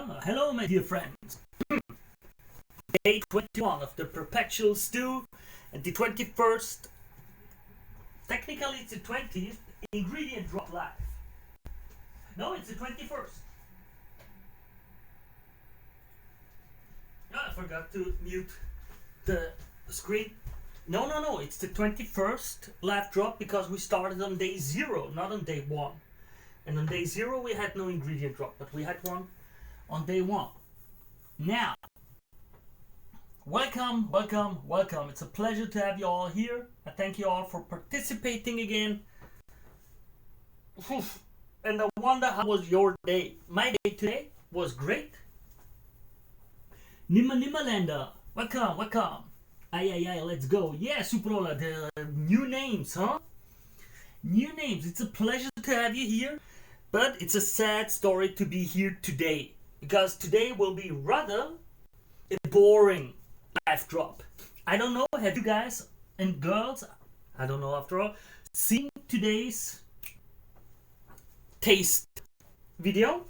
Hello, my dear friends. Day 21 of the Perpetual stew, and the 21st, technically it's the 20th, ingredient drop live. No, it's the 21st. Oh, I forgot to mute the screen. No, it's the 21st live drop because we started on day 0, not on day 1. And on day 0 we had no ingredient drop, but we had one on day 1. Now, welcome. It's a pleasure to have you all here. I thank you all for participating again. And I wonder how was your day. My day today was great. Nimmerländer, welcome. Aye, let's go. Yeah, Superola, the new names, huh? New names. It's a pleasure to have you here. But it's a sad story to be here today. Because today will be rather a boring live drop. I don't know, have you guys and girls, I don't know after all, seen today's taste video?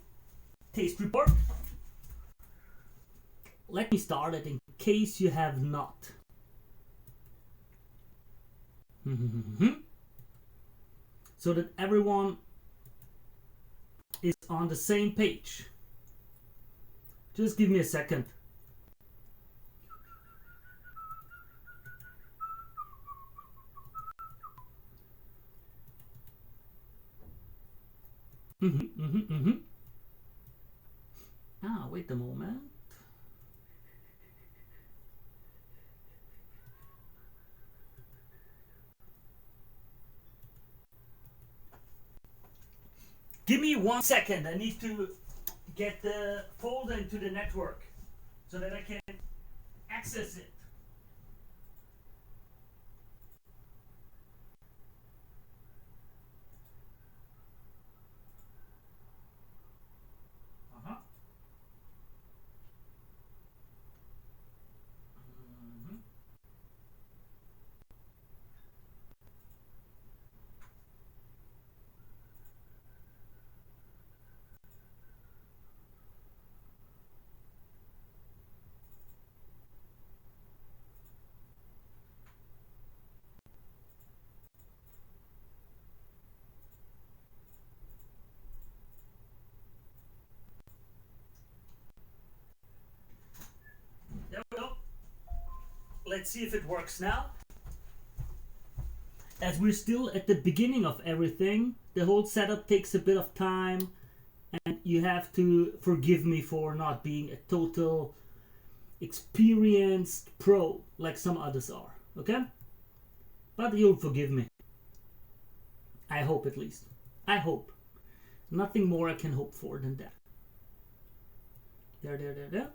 Taste report? Let me start it in case you have not. So that everyone is on the same page. Just give me a second. Wait a moment. Give me 1 second. I need to get the folder into the network so that I can access it. There we go. Let's see if it works now. As we're still at the beginning of everything, the whole setup takes a bit of time, and you have to forgive me for not being a total experienced pro like some others are, okay? But you'll forgive me. I hope, at least. I hope. Nothing more I can hope for than that. There.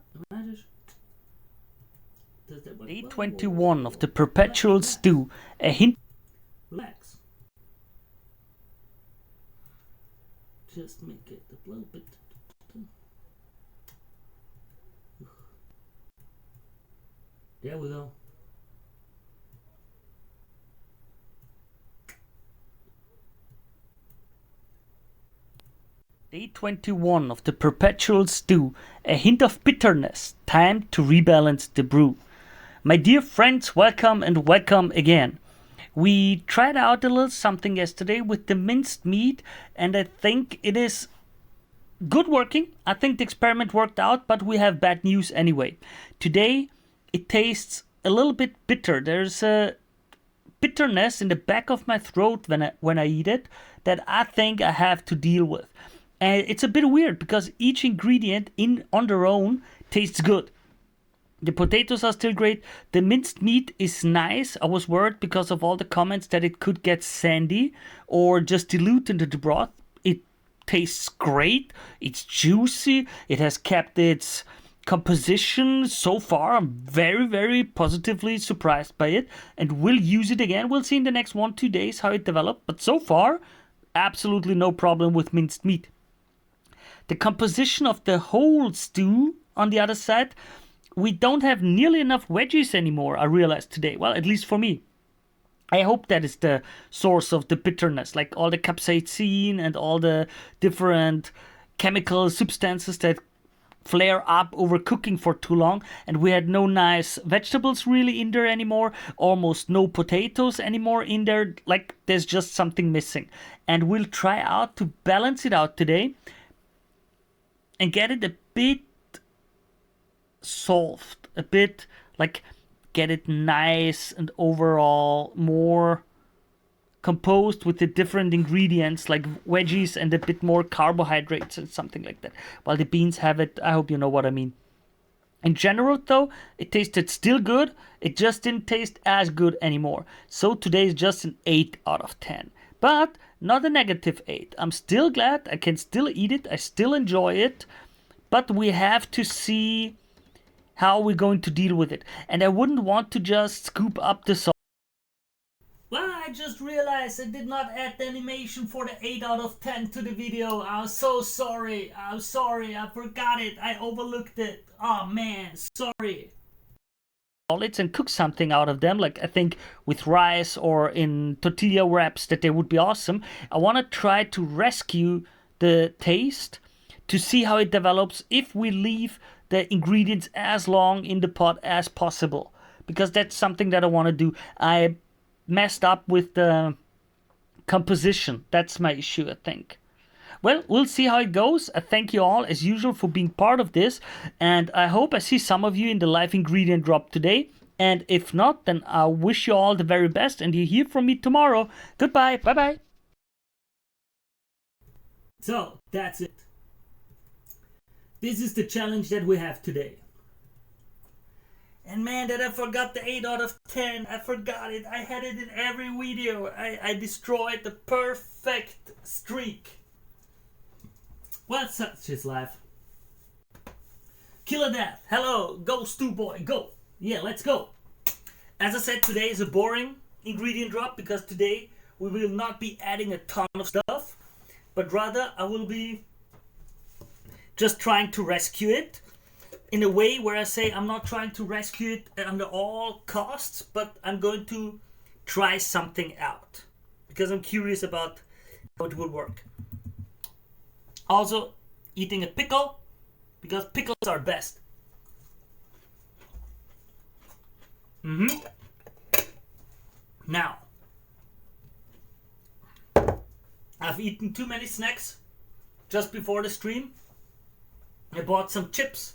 Day 21 of the Perpetual stew. A hint. Relax. Just make it a little bit. There we go. Day 21 of the Perpetual stew. A hint of bitterness. Time to rebalance the brew. My dear friends, welcome and welcome again. We tried out a little something yesterday with the minced meat, and I think it is good working. I think the experiment worked out, but we have bad news anyway. Today, it tastes a little bit bitter. There's a bitterness in the back of my throat when I eat it that I think I have to deal with. And it's a bit weird because each ingredient on their own tastes good. The potatoes are still great. The minced meat is nice. I was worried because of all the comments that it could get sandy or just dilute into the broth. It tastes great. It's juicy. It has kept its composition so far. I'm very, very positively surprised by it and will use it again. We'll see in the next 1-2 days how it develops. But so far, absolutely no problem with minced meat. The composition of the whole stew, on the other side, we don't have nearly enough veggies anymore, I realized today. Well, at least for me. I hope that is the source of the bitterness, like all the capsaicin and all the different chemical substances that flare up over cooking for too long, and we had no nice vegetables really in there anymore, almost no potatoes anymore in there. Like, there's just something missing, and we'll try out to balance it out today and get it a bit soft, a bit like get it nice and overall more composed with the different ingredients like veggies and a bit more carbohydrates and something like that. While the beans have it, I hope you know what I mean. In general though, it tasted still good, it just didn't taste as good anymore. So today is just an 8 out of 10. But not a negative 8. I'm still glad, I can still eat it, I still enjoy it. But we have to see how we're going to deal with it. And I wouldn't want to just scoop up the salt. Well, I just realized I did not add the animation for the 8 out of 10 to the video. I'm so sorry. I'm sorry. I forgot it. I overlooked it. Oh man, sorry. Solids and cook something out of them, like I think with rice or in tortilla wraps, that they would be awesome. I want to try to rescue the taste to see how it develops if we leave the ingredients as long in the pot as possible, because that's something that I want to do. I messed up with the composition. That's my issue, I think. Well, we'll see how it goes. I thank you all, as usual, for being part of this. And I hope I see some of you in the live ingredient drop today. And if not, then I wish you all the very best. And you hear from me tomorrow. Goodbye. Bye-bye. So, that's it. This is the challenge that we have today. And man, that I forgot the 8 out of 10. I forgot it. I had it in every video. I destroyed the perfect streak. Well, such is life. Killer Death. Hello. Go, Stu Boy. Go. Yeah, let's go. As I said, today is a boring ingredient drop because today we will not be adding a ton of stuff. But rather, I will be just trying to rescue it. In a way where I say I'm not trying to rescue it under all costs, but I'm going to try something out because I'm curious about how it will work. Also, eating a pickle because pickles are best. Now, I've eaten too many snacks just before the stream. I bought some chips.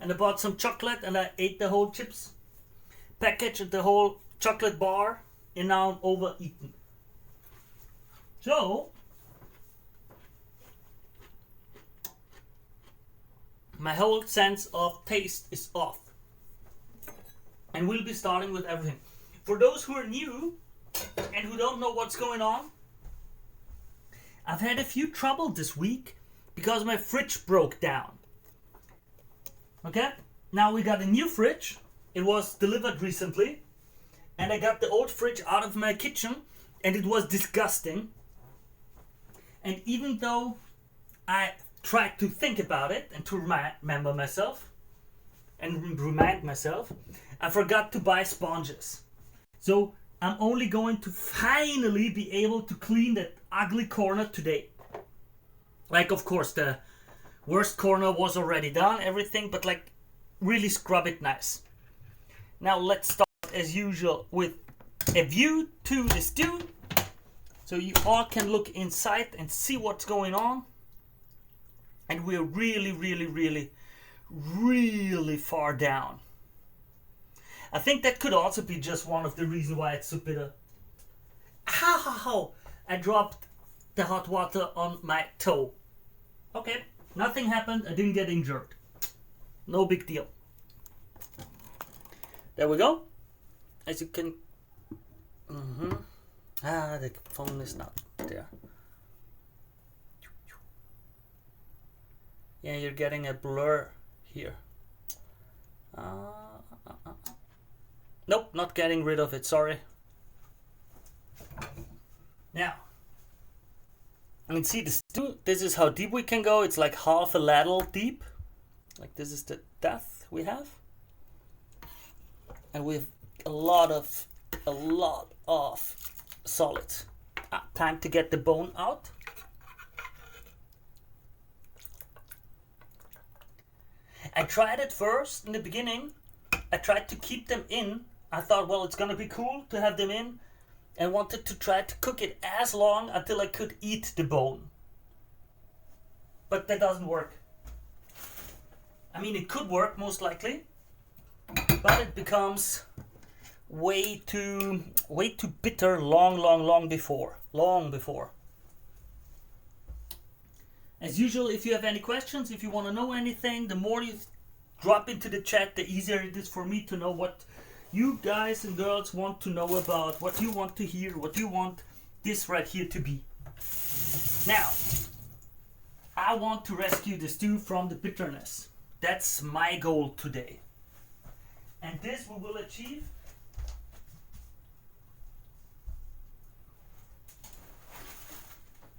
And I bought some chocolate and I ate the whole chips package and the whole chocolate bar, and now I'm overeaten. So, my whole sense of taste is off. And we'll be starting with everything. For those who are new and who don't know what's going on, I've had a few trouble this week because my fridge broke down. Okay, now we got a new fridge. It was delivered recently. And I got the old fridge out of my kitchen and it was disgusting. And even though I tried to think about it and to remember myself and remind myself, I forgot to buy sponges. So I'm only going to finally be able to clean that ugly corner today. Like, of course, the worst corner was already done, everything, but like really scrub it nice. Now let's start as usual with a view to the stew, so you all can look inside and see what's going on. And we're really far down. I think that could also be just one of the reasons why it's so bitter. Ow! I dropped the hot water on my toe. Okay, nothing happened. I didn't get injured. No big deal. There we go. As you can... the phone is not there. Yeah, you're getting a blur here. Nope, not getting rid of it, sorry. Now, I mean, see the stew, this is how deep we can go. It's like half a ladle deep. Like this is the depth we have. And we have a lot of solids. Time to get the bone out. I tried it first in the beginning. I tried to keep them in. I thought, well, it's gonna be cool to have them in, and wanted to try to cook it as long until I could eat the bone. But that doesn't work. I mean, it could work most likely, but it becomes way too bitter long before. As usual, if you have any questions, if you want to know anything, the more you drop into the chat, the easier it is for me to know what you guys and girls want to know about, what you want to hear, what you want this right here to be. Now, I want to rescue the stew from the bitterness. That's my goal today. And this we will achieve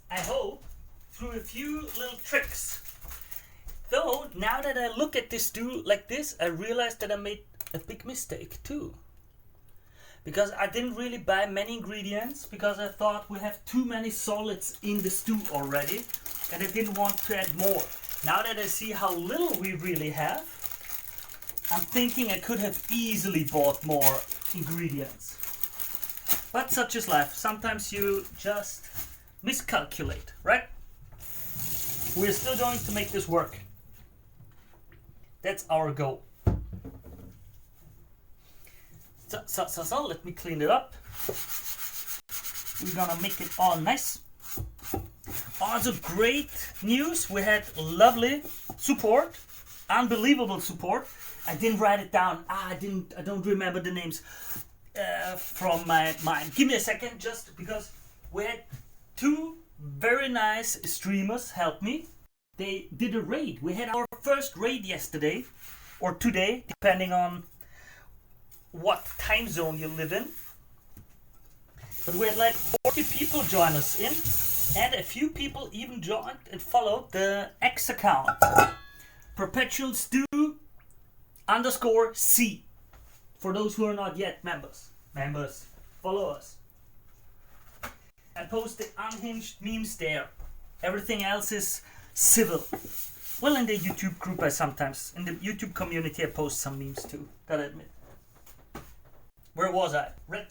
I hope through a few little tricks. Though, now that I look at this stew like this, I realize that I made a big mistake too. Because I didn't really buy many ingredients, because I thought we have too many solids in the stew already, and I didn't want to add more. Now that I see how little we really have, I'm thinking I could have easily bought more ingredients. But such is life. Sometimes you just miscalculate, right? We're still going to make this work. That's our goal. So, let me clean it up. We're gonna make it all nice. Also great news, we had lovely support, unbelievable support. I didn't write it down. I don't remember the names from my mind. Give me a second, just because we had two very nice streamers help me. They did a raid. We had our first raid yesterday, or today, depending on what time zone you live in. But we had like 40 people join us in, and a few people even joined and followed the X account. Perpetual Stew _C. For those who are not yet members, follow us. I posted unhinged memes there. Everything else is civil. Well, in the YouTube group in the YouTube community I post some memes too, gotta admit. Where was I? Right.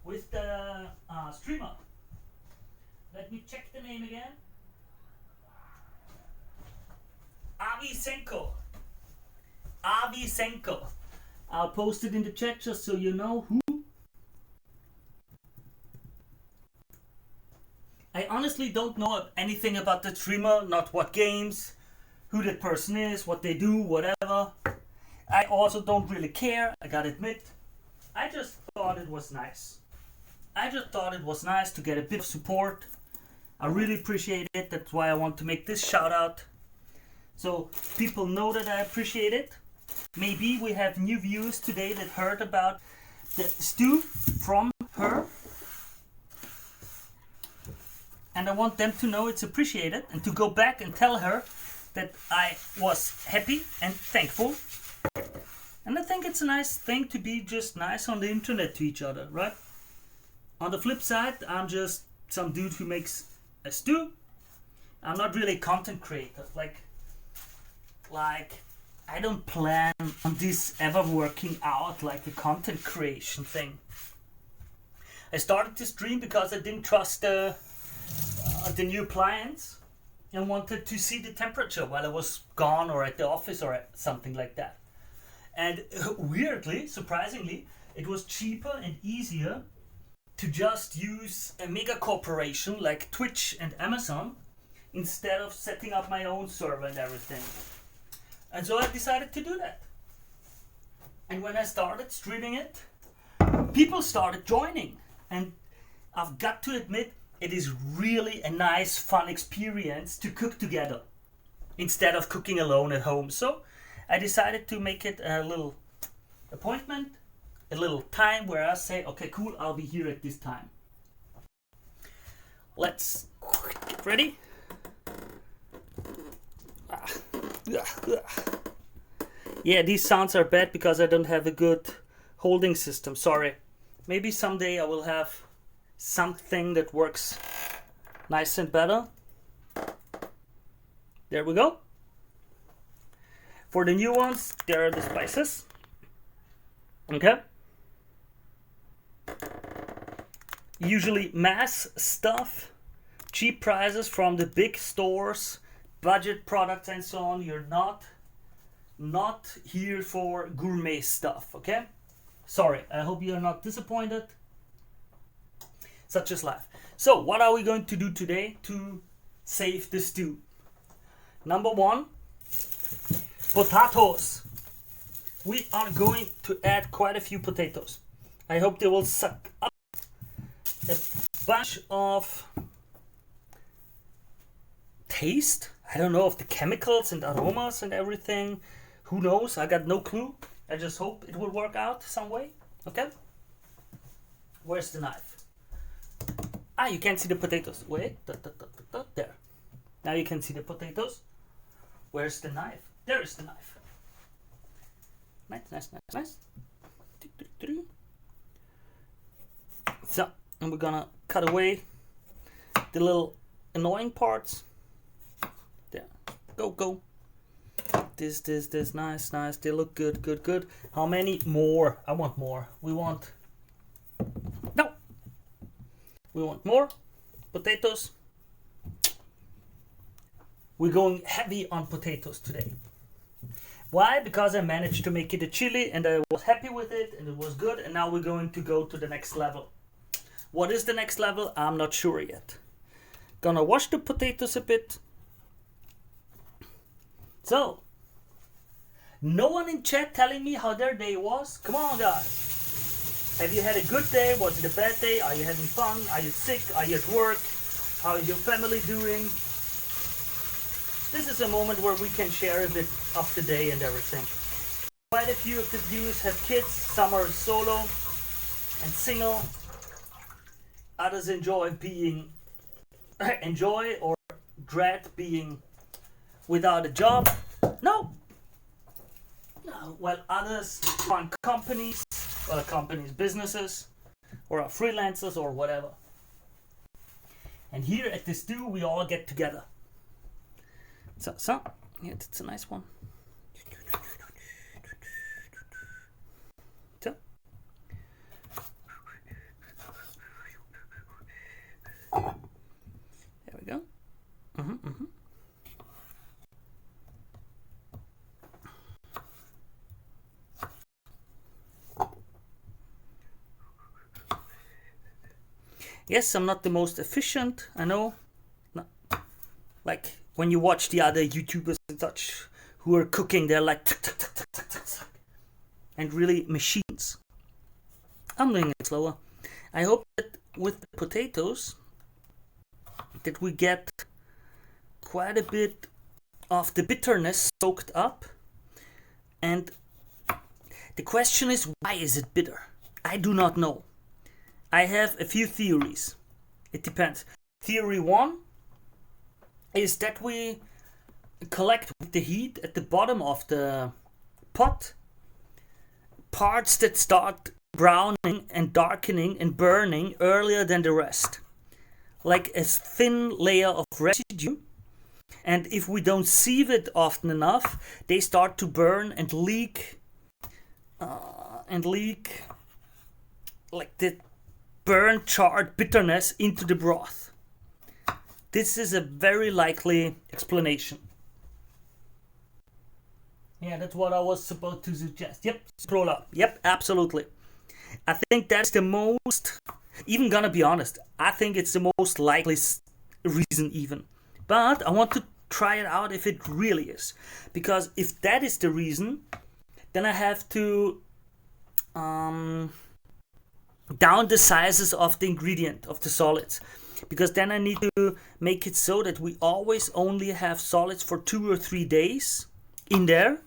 With the streamer. Let me check the name again. Avi Senko. I'll post it in the chat just so you know who. I honestly don't know anything about the streamer, not what games, who that person is, what they do, whatever. I also don't really care, I gotta admit. I just thought it was nice. To get a bit of support. I really appreciate it. That's why I want to make this shout out. So people know that I appreciate it. Maybe we have new viewers today that heard about the stew from her. And I want them to know it's appreciated and to go back and tell her that I was happy and thankful. And I think it's a nice thing to be just nice on the internet to each other, right? On the flip side, I'm just some dude who makes a stew. I'm not really a content creator. Like I don't plan on this ever working out like a content creation thing. I started to stream because I didn't trust the new appliance and wanted to see the temperature while I was gone or at the office or something like that. And weirdly, surprisingly, it was cheaper and easier to just use a mega corporation like Twitch and Amazon instead of setting up my own server and everything. And so I decided to do that. And when I started streaming it, people started joining. And I've got to admit, it is really a nice, fun experience to cook together instead of cooking alone at home. So I decided to make it a little appointment, a little time where I say, okay, cool, I'll be here at this time. Let's get ready. Yeah, these sounds are bad because I don't have a good holding system. Sorry. Maybe someday I will have something that works nice and better. There we go. For the new ones, there are the spices. Okay. Usually mass stuff, cheap prices from the big stores, budget products and so on. You're not here for gourmet stuff, okay? Sorry, I hope you're not disappointed. Such is life. So, what are we going to do today to save the stew? Number one, potatoes. We are going to add quite a few potatoes. I hope they will suck up a bunch of taste. I don't know, of the chemicals and aromas and everything. Who knows? I got no clue. I just hope it will work out some way. Okay? Where's the knife? Ah, you can't see the potatoes. Wait. There. Now you can see the potatoes. Where's the knife? There is the knife. Nice. So, and we're gonna cut away the little annoying parts. There. Go. This. Nice. They look good. How many more? I want more. We want more potatoes. We're going heavy on potatoes today. Why? Because I managed to make it a chili and I was happy with it and it was good, and now we're going to go to the next level. What is the next level? I'm not sure yet. Gonna wash the potatoes a bit. So, no one in chat telling me how their day was? Come on, guys. Have you had a good day? Was it a bad day? Are you having fun? Are you sick? Are you at work? How is your family doing? This is a moment where we can share a bit of the day and everything. Quite a few of the viewers have kids. Some are solo and single. Others enjoy or dread being without a job. No. While others run companies, businesses, or are freelancers or whatever. And here at this stew, we all get together. So, yeah, it's a nice one. So. There we go. Yes, I'm not the most efficient, I know. No. Like when you watch the other YouTubers and such who are cooking, they're like and really machines. I'm doing it slower. I hope that with the potatoes that we get quite a bit of the bitterness soaked up. And the question is, why is it bitter? I do not know. I have a few theories. It depends. Theory 1 is that we collect with the heat at the bottom of the pot parts that start browning and darkening and burning earlier than the rest. Like a thin layer of residue. And if we don't sieve it often enough, they start to burn and leak like the burnt charred bitterness into the broth. This is a very likely explanation. Yeah, that's what I was supposed to suggest. Yep, scroll up. Yep, absolutely. I think that's the most, even gonna be honest, I think it's the most likely reason even. But I want to try it out if it really is. Because if that is the reason, then I have to down the sizes of the ingredient, of the solids. Because then I need to make it so that we always only have solids for 2 or 3 days in there.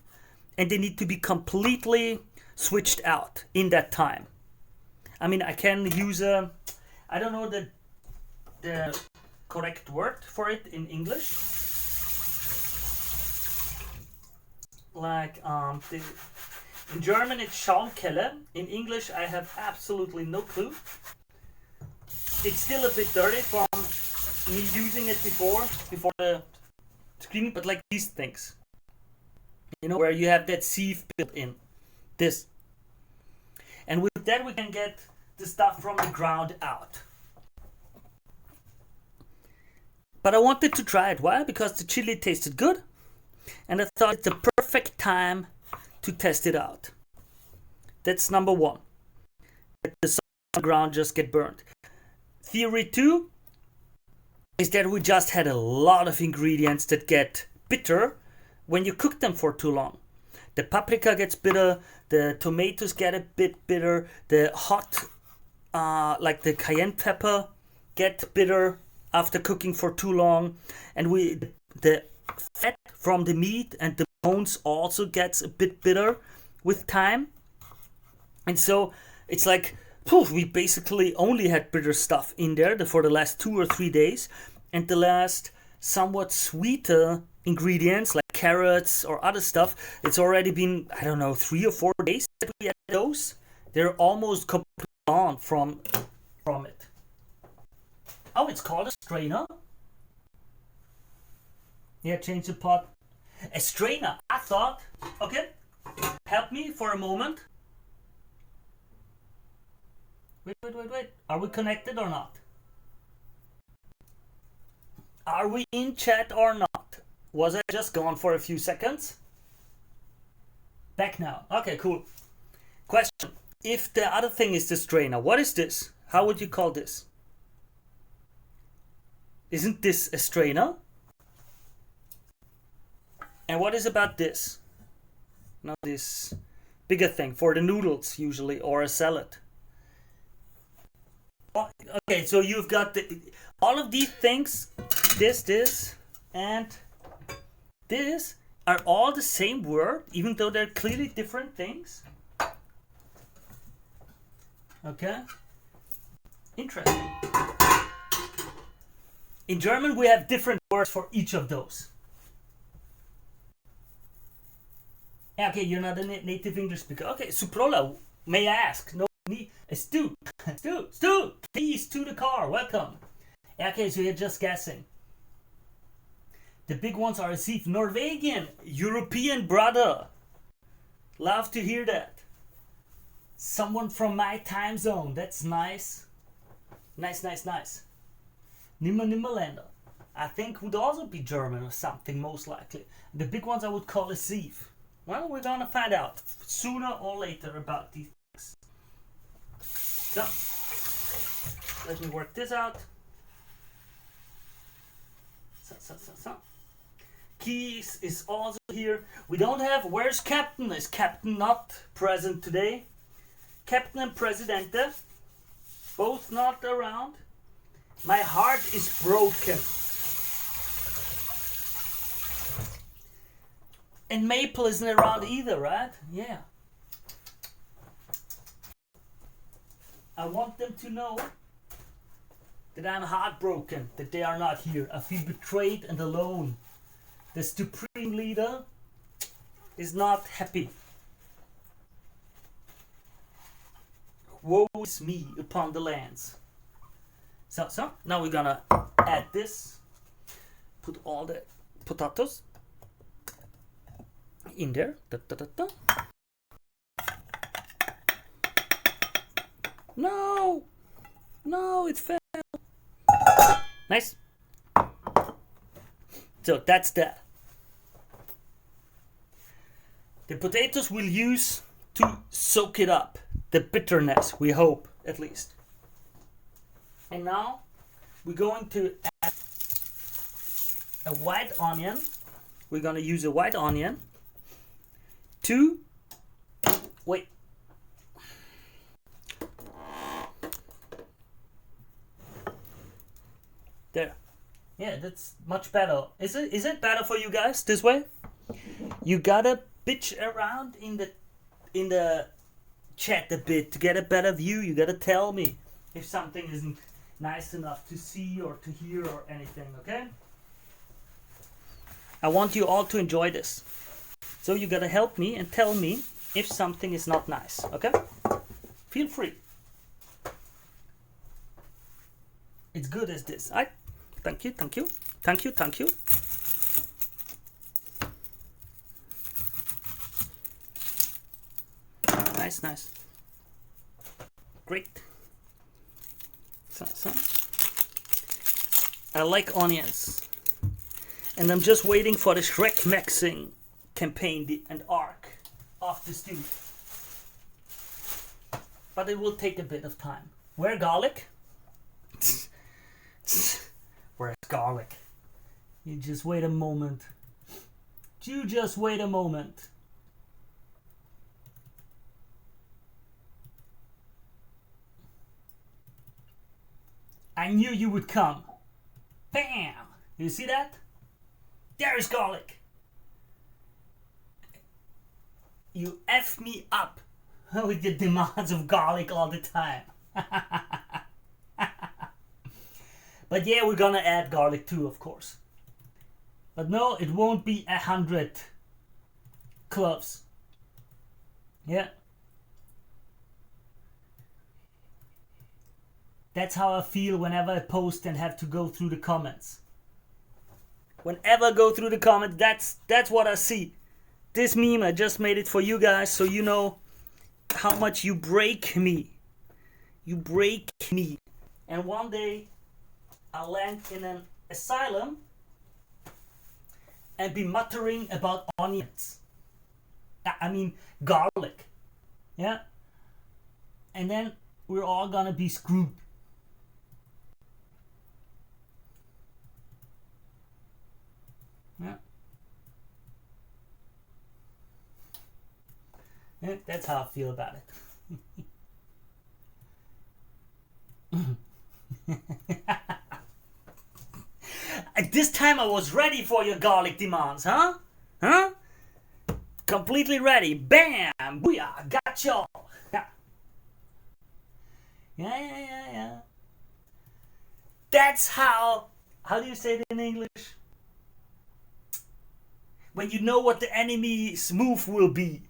And they need to be completely switched out in that time. I mean, I can use a, I don't know the correct word for it in English. Like, in German it's Schaumkelle. In English I have absolutely no clue. It's still a bit dirty from me using it before the screen, but like these things. You know, where you have that sieve built in. This. And with that we can get the stuff from the ground out. But I wanted to try it. Why? Because the chili tasted good. And I thought it's the perfect time to test it out. That's number one. Let the ground just get burned. Theory 2 is that we just had a lot of ingredients that get bitter when you cook them for too long. The paprika gets bitter, the tomatoes get a bit bitter, the hot, like the cayenne pepper, get bitter after cooking for too long, and the fat from the meat and the bones also gets a bit bitter with time. And so it's like, we basically only had bitter stuff in there for the last 2 or 3 days, and the last somewhat sweeter ingredients like carrots or other stuff, it's already been, I don't know, 3 or 4 days that we had those. They're almost completely gone from it. Oh, it's called a strainer? Yeah, change the pot. A strainer, I thought. Okay, help me for a moment. Wait. Are we connected or not? Are we in chat or not? Was I just gone for a few seconds? Back now. Okay, cool. Question. If the other thing is the strainer, what is this? How would you call this? Isn't this a strainer? And what is about this? Now this bigger thing for the noodles usually, or a salad. Okay, so you've got all of these things, this, and this are all the same word, even though they're clearly different things. Okay, interesting. In German, we have different words for each of those. Okay, you're not a native English speaker. Okay, Suprola, may I ask? No. Stu, please to the car, welcome. Okay, so you're just guessing. The big ones are a sieve. Norwegian, European brother. Love to hear that. Someone from my time zone, that's nice. Nice. Nimmerländer. I think would also be German or something, most likely. The big ones I would call a sieve. Well, we're gonna find out sooner or later about these. So, let me work this out. So. Keys is also here. We don't have, where's Captain? Is Captain not present today? Captain and Presidente, both not around. My heart is broken. And Maple isn't around either, right? Yeah. I want them to know that I'm heartbroken, that they are not here. I feel betrayed and alone. The supreme leader is not happy. Woe is me upon the lands. So, now we're gonna add this. Put all the potatoes in there. No, it fell. Nice. So that's that. The potatoes we'll use to soak it up. The bitterness, we hope, at least. And now we're going to add a white onion. We're going to use a white onion to, wait. There. Yeah, that's much better. Is it better for you guys this way? You gotta bitch around in the chat a bit to get a better view. You gotta tell me if something isn't nice enough to see or to hear or anything, okay? I want you all to enjoy this. So you gotta help me and tell me if something is not nice, okay? Feel free. It's good as this. Thank you. Nice, nice. Great. So. I like onions. And I'm just waiting for the Shrek Maxing campaign and arc of the stew. But it will take a bit of time. Where garlic? Where's garlic? You just wait a moment. You just wait a moment. I knew you would come. Bam! You see that? There's garlic. You F me up with the demands of garlic all the time. But yeah, we're gonna add garlic too, of course. But no, it won't be 100 cloves. Yeah. That's how I feel whenever I post and have to go through the comments. Whenever I go through the comments, that's what I see. This meme, I just made it for you guys so you know how much you break me. You break me. And one day I'll land in an asylum and be muttering about onions. I mean garlic. Yeah? And then we're all gonna be screwed. Yeah. Yeah, that's how I feel about it. At this time I was ready for your garlic demands, huh? Huh? Completely ready. Bam! Booyah! Got y'all! Yeah. That's how do you say it in English? When you know what the enemy's move will be.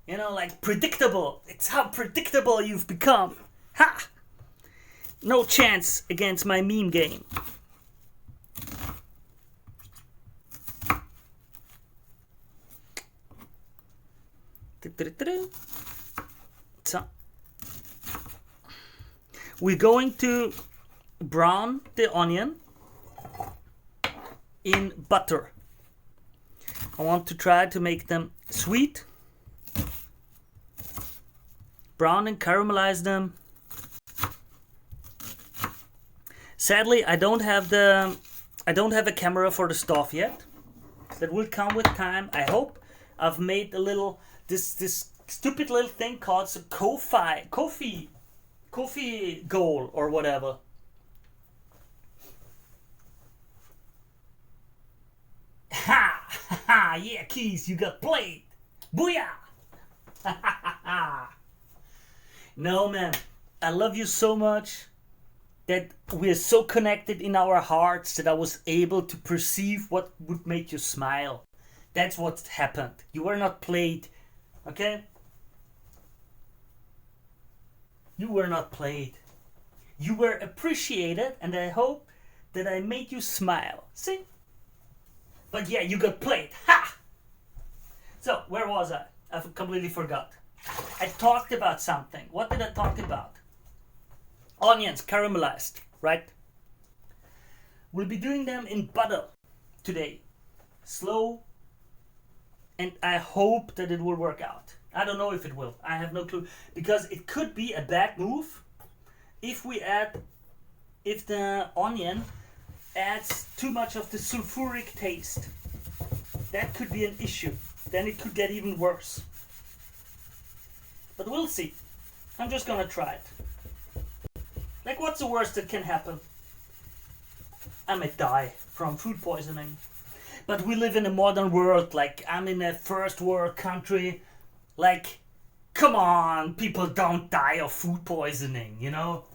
You know, like predictable. It's how predictable you've become. Ha! No chance against my meme game. So, we're going to brown the onion in butter. I want to try to make them sweet, brown and caramelize them. Sadly, I don't have a camera for the stove yet. That will come with time, I hope. I've made a little this stupid little thing called a coffee goal or whatever. Ha ha! Yeah, Keys, you got played. Booyah! No, man, I love you so much that we're so connected in our hearts that I was able to perceive what would make you smile. That's what happened. You were not played, okay? You were not played. You were appreciated, and I hope that I made you smile. See? But yeah, you got played. Ha! So, where was I? I completely forgot. I talked about something. What did I talk about? Onions caramelized, right? We'll be doing them in butter today. Slow. And I hope that it will work out. I don't know if it will. I have no clue. Because it could be a bad move if the onion adds too much of the sulfuric taste. That could be an issue. Then it could get even worse. But we'll see. I'm just gonna try it. Like, what's the worst that can happen? I might die from food poisoning. But we live in a modern world. Like, I'm in a first world country. Like, come on, people don't die of food poisoning, you know?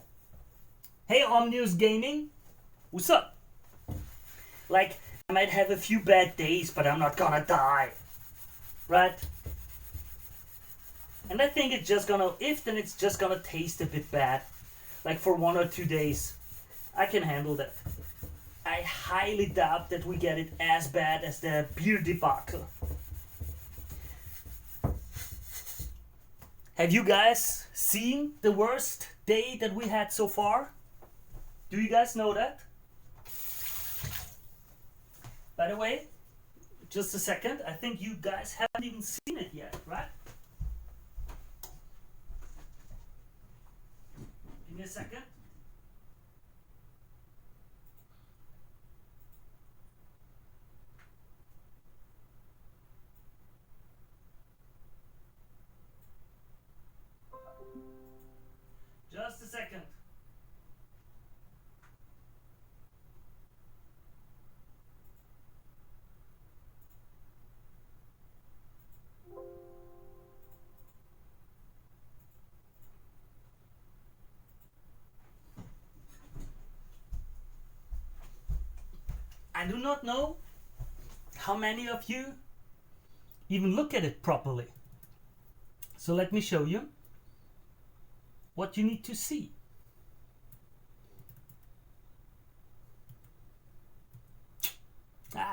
Hey, Omnius Gaming, what's up? Like, I might have a few bad days, but I'm not gonna die, right? And I think it's just gonna, then it's just gonna taste a bit bad. Like for 1 or 2 days. I can handle that. I highly doubt that we get it as bad as the beer debacle. Have you guys seen the worst day that we had so far? Do you guys know that? By the way, just a second, I think you guys haven't even seen it yet, right? Give me a second. Just a second. I do not know how many of you even look at it properly. So let me show you what you need to see.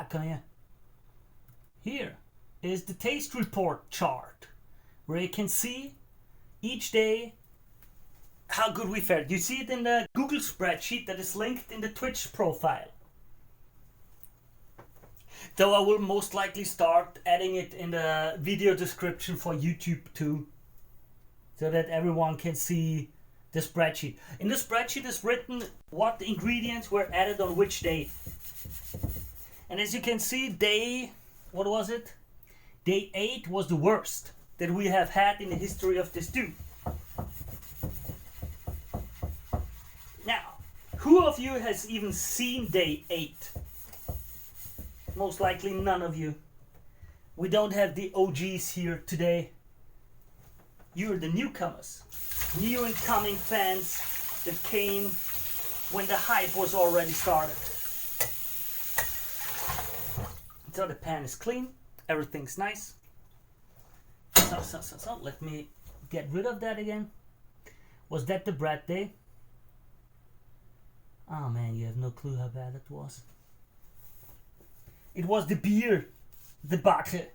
Come here. Here is the taste report chart where you can see each day how good we fared. You see it in the Google spreadsheet that is linked in the Twitch profile. Though I will most likely start adding it in the video description for YouTube too, so that everyone can see the spreadsheet. In the spreadsheet is written what ingredients were added on which day. And as you can see, what was it? Day 8 was the worst that we have had in the history of this stew. Now, who of you has even seen day 8? Most likely none of you. We don't have the OGs here today. You're the newcomers. New incoming fans that came when the hype was already started. So the pan is clean. Everything's nice. So, let me get rid of that again. Was that the bread day? Oh man, you have no clue how bad it was. It was the beer debacle.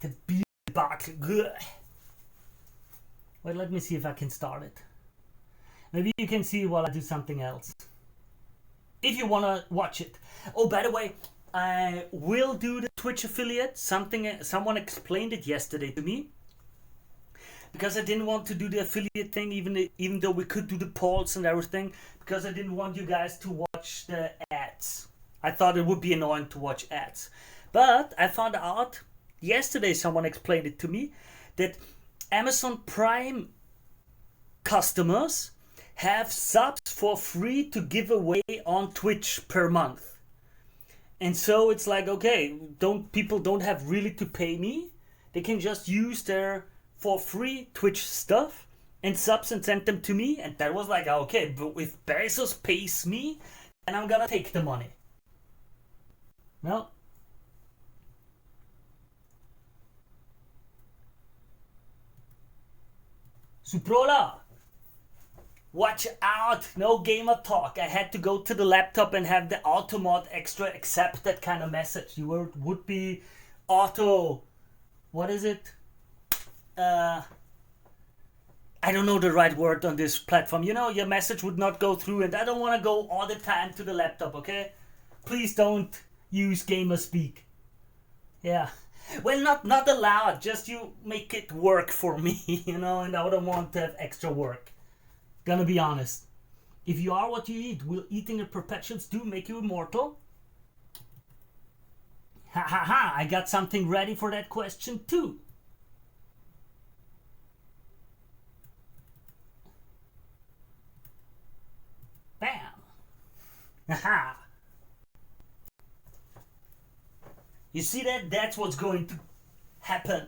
The beer debacle. Ugh. Wait, let me see if I can start it. Maybe you can see while I do something else. If you want to watch it. Oh, by the way, I will do the Twitch affiliate. Someone explained it yesterday to me. Because I didn't want to do the affiliate thing, even though we could do the polls and everything, because I didn't want you guys to watch the ads. I thought it would be annoying to watch ads. But I found out yesterday, someone explained it to me, that Amazon Prime customers have subs for free to give away on Twitch per month. And so it's like, okay, people don't have really to pay me. They can just use their for free Twitch stuff and subs and send them to me. And that was like, okay, but if Bezos pays me, then I'm gonna take the money. No. Suprola, watch out, no gamer talk. I had to go to the laptop and have the automod extra accept that kind of message. You would be auto, what is it? I don't know the right word on this platform. You know, your message would not go through, and I don't want to go all the time to the laptop, okay? Please don't use gamer speak. Yeah. Well, not allowed. Just you make it work for me, you know, and I don't want to have extra work. Gonna be honest. If you are what you eat, will eating a perpetual stew make you immortal? Ha ha ha, I got something ready for that question too. Bam! Aha! You see that? That's what's going to happen.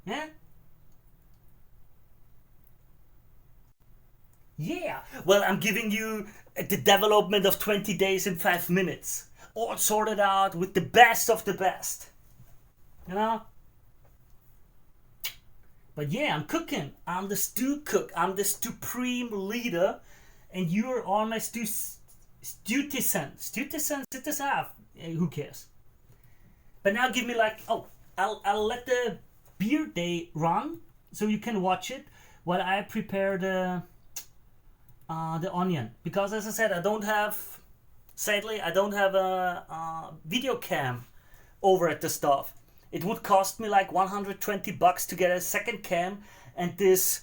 Yeah? Yeah. Well, I'm giving you the development of 20 days in 5 minutes. All sorted out with the best of the best. You know? But yeah, I'm cooking. I'm the stew cook. I'm the supreme leader. And you're on my stew citizen, who cares? But now give me like, oh, I'll let the beer day run so you can watch it while I prepare the onion, because as I said, sadly I don't have a video cam over at the stuff. It would cost me like $120 to get a second cam and this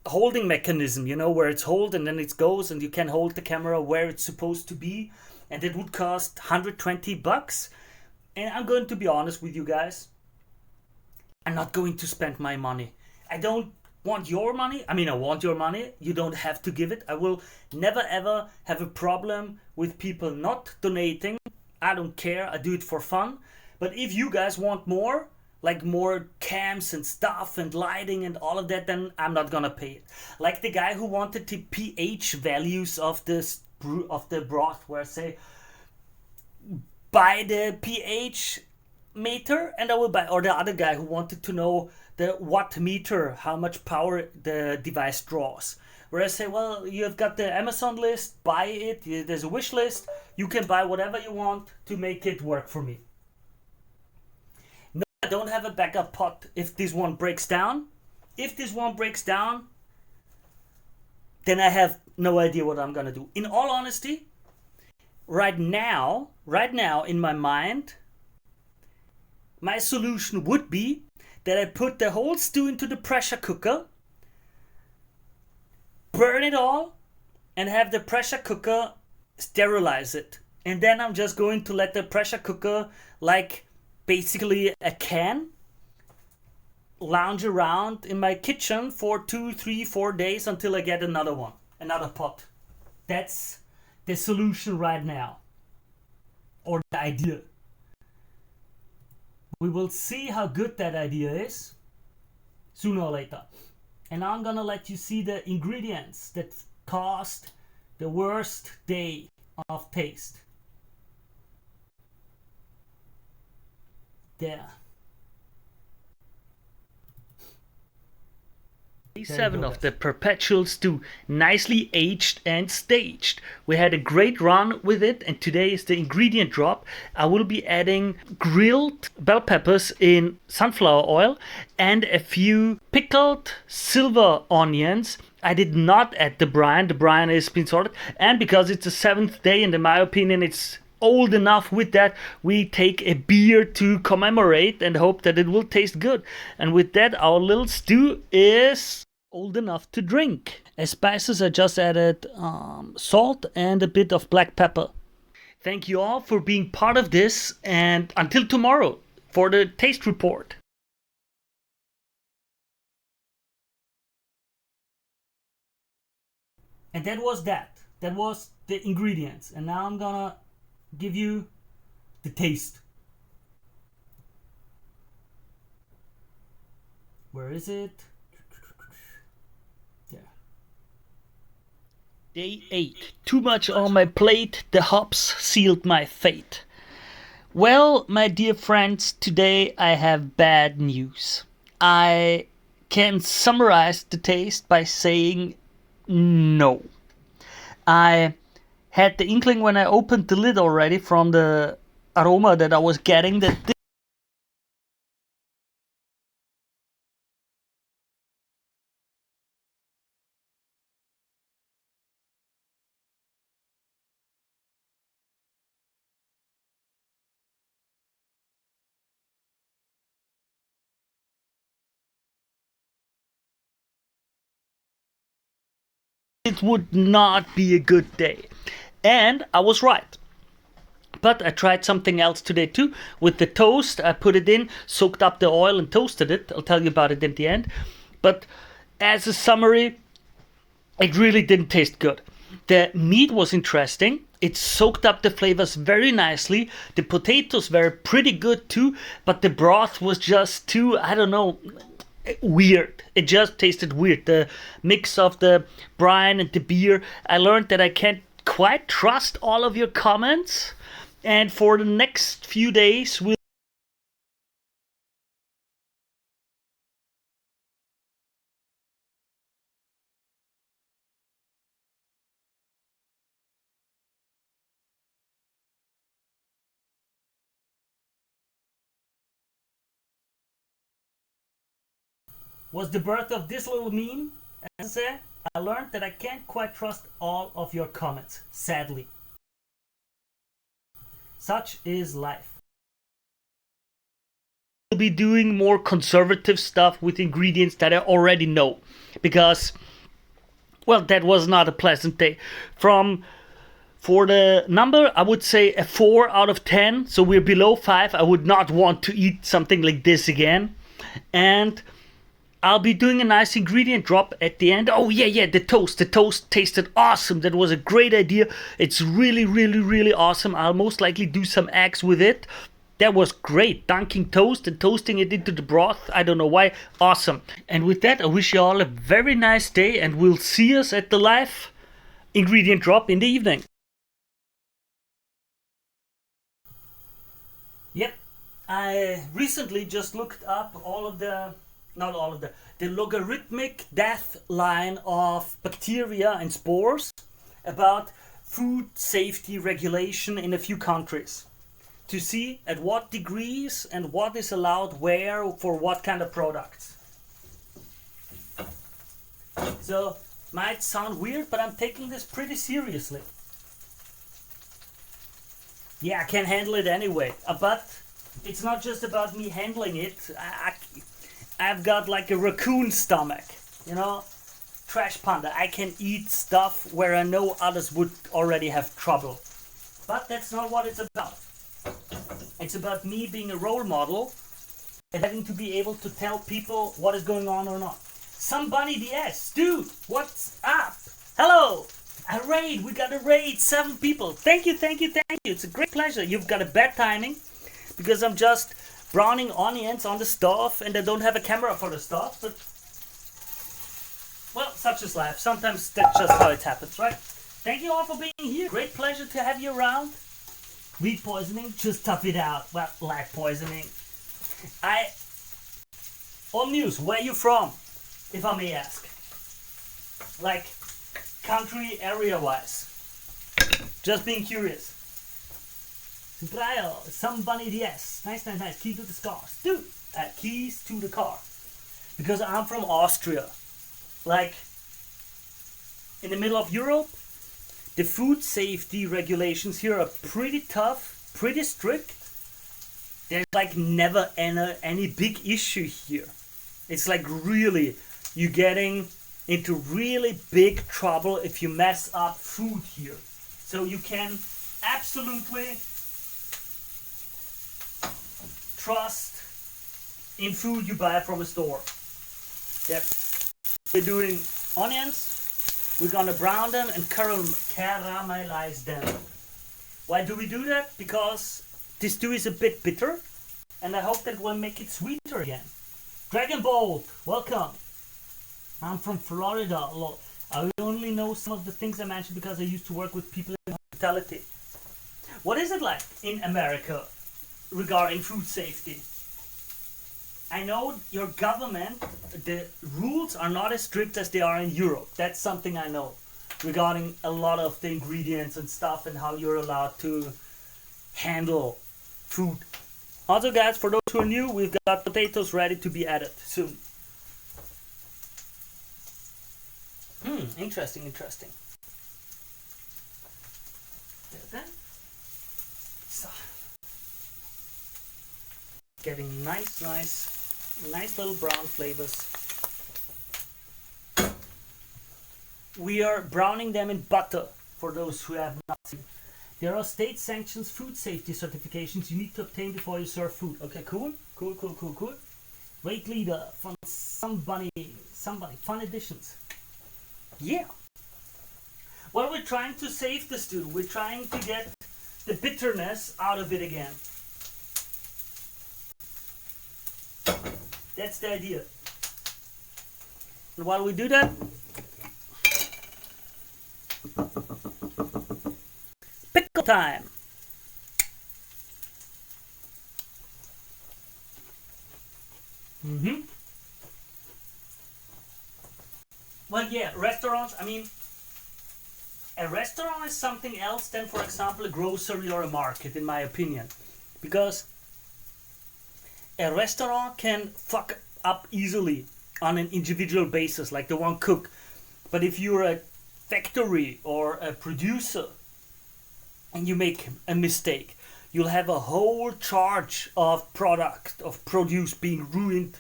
holding mechanism, where it's hold and then it goes and you can hold the camera where it's supposed to be, and it would cost $120. And I'm going to be honest with you guys, I'm not going to spend my money. I don't want your money. I mean, I want your money. You don't have to give it. I will never ever have a problem with people not donating. I don't care. I do it for fun. But if you guys want more, like more cams and stuff and lighting and all of that, then I'm not gonna pay it. Like the guy who wanted the pH values of the broth, where I say buy the pH meter and I will buy, or the other guy who wanted to know the watt meter, how much power the device draws. Where I say, well, you've got the Amazon list, buy it. There's a wish list. You can buy whatever you want to make it work for me. No, I don't have a backup pot if this one breaks down. If this one breaks down, then I have no idea what I'm gonna do. In all honesty, right now, in my mind, my solution would be that I put the whole stew into the pressure cooker, burn it all, and have the pressure cooker sterilize it. And then I'm just going to let the pressure cooker, like basically a can, lounge around in my kitchen for 2, 3, 4 days until I get another pot. That's the solution right now, or the idea. We will see how good that idea is sooner or later. And I'm gonna let you see the ingredients that caused the worst day of taste. There. Day 7 of the Perpetual stew, nicely aged and staged. We had a great run with it, and today is the ingredient drop. I will be adding grilled bell peppers in sunflower oil and a few pickled silver onions. I did not add the brine. The brine has been sorted, and because it's the 7th day, and in my opinion it's old enough with that, we take a beer to commemorate and hope that it will taste good. And with that, our little stew is old enough to drink. As spices, I just added salt and a bit of black pepper. Thank you all for being part of this, and until tomorrow for the taste report. And that was that. That was the ingredients. And now I'm gonna give you the taste. Where is it? There. Day 8. Too much on my plate. The hops sealed my fate. Well, my dear friends, today I have bad news. I can summarize the taste by saying no. I had the inkling when I opened the lid already from the aroma that I was getting that it would not be a good day. And I was right. But I tried something else today too. With the toast, I put it in, soaked up the oil and toasted it. I'll tell you about it at the end. But as a summary, it really didn't taste good. The meat was interesting. It soaked up the flavors very nicely. The potatoes were pretty good too, but the broth was just too, I don't know, weird. It just tasted weird. The mix of the brine and the beer. I learned that I can't quite trust all of your comments. And for the next few days, we'll was the birth of this little meme. As I said, I learned that I can't quite trust all of your comments, sadly. Such is life. I'll be doing more conservative stuff with ingredients that I already know, because, well, that was not a pleasant day. For the number, I would say a 4 out of 10, so we're below 5. I would not want to eat something like this again. And I'll be doing a nice ingredient drop at the end. Oh yeah, the toast tasted awesome. That was a great idea. It's really awesome. I'll most likely do some eggs with it. That was great, dunking toast and toasting it into the broth. I don't know why. Awesome. And with that, I wish you all a very nice day, and we'll see us at the live ingredient drop in the evening. Yep, I recently just looked up the logarithmic death line of bacteria and spores about food safety regulation in a few countries, to see at what degrees and what is allowed where for what kind of products. So, might sound weird, but I'm taking this pretty seriously. Yeah, I can handle it anyway, but it's not just about me handling it. I've got like a raccoon stomach, trash panda. I can eat stuff where I know others would already have trouble. But that's not what it's about. It's about me being a role model and having to be able to tell people what is going on or not. Somebody DS, dude, what's up? Hello, we got a raid, 7 people. Thank you. It's a great pleasure. You've got a bad timing because I'm just browning onions on the stove and I don't have a camera for the stove, but well, such is life. Sometimes that's just how it happens, right? Thank you all for being here. Great pleasure to have you around. Weed poisoning, just tough it out. Well, light poisoning. News, where are you from, if I may ask? Like, country area-wise. Just being curious. Somebody, yes. Nice. Keys to the cars. Dude, keys to the car. Because I'm from Austria. Like, in the middle of Europe, the food safety regulations here are pretty tough, pretty strict. There's like never any big issue here. It's like really, you're getting into really big trouble if you mess up food here. So you can absolutely trust in food you buy from a store. Yep. We're doing onions. We're gonna brown them and caramelize them. Why do we do that? Because this stew is a bit bitter, and I hope that will make it sweeter again. Dragon Bolt, welcome. I'm from Florida. I only know some of the things I mentioned because I used to work with people in hospitality. What is it like in America regarding food safety? I know your government, the rules are not as strict as they are in Europe. That's something I know regarding a lot of the ingredients and stuff and how you're allowed to handle food. Also guys, for those who are new, we've got potatoes ready to be added soon. Interesting. So, getting nice little brown flavors. We are browning them in butter, for those who have not seen. There are state sanctioned food safety certifications you need to obtain before you serve food. Okay, cool. Weight leader from somebody, fun additions. Yeah. Well, we're trying to save the stew. We're trying to get the bitterness out of it again. That's the idea. And while we do that, pickle time. Well, yeah, restaurants, a restaurant is something else than, for example, a grocery or a market, in my opinion. Because a restaurant can fuck up easily on an individual basis, like the one cook. But if you're a factory or a producer and you make a mistake, you'll have a whole charge of product, of produce being ruined,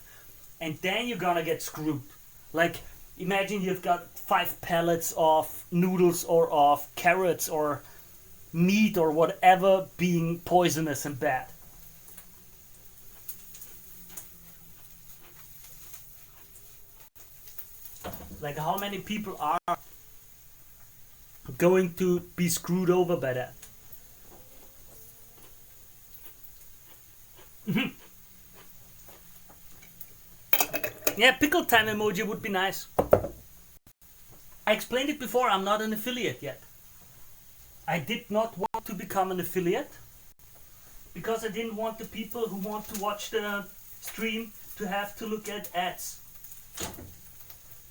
and then you're gonna get screwed. Like, imagine you've got 5 pallets of noodles or of carrots or meat or whatever being poisonous and bad. Like, how many people are going to be screwed over by that? Yeah, pickle time emoji would be nice. I explained it before, I'm not an affiliate yet. I did not want to become an affiliate because I didn't want the people who want to watch the stream to have to look at ads.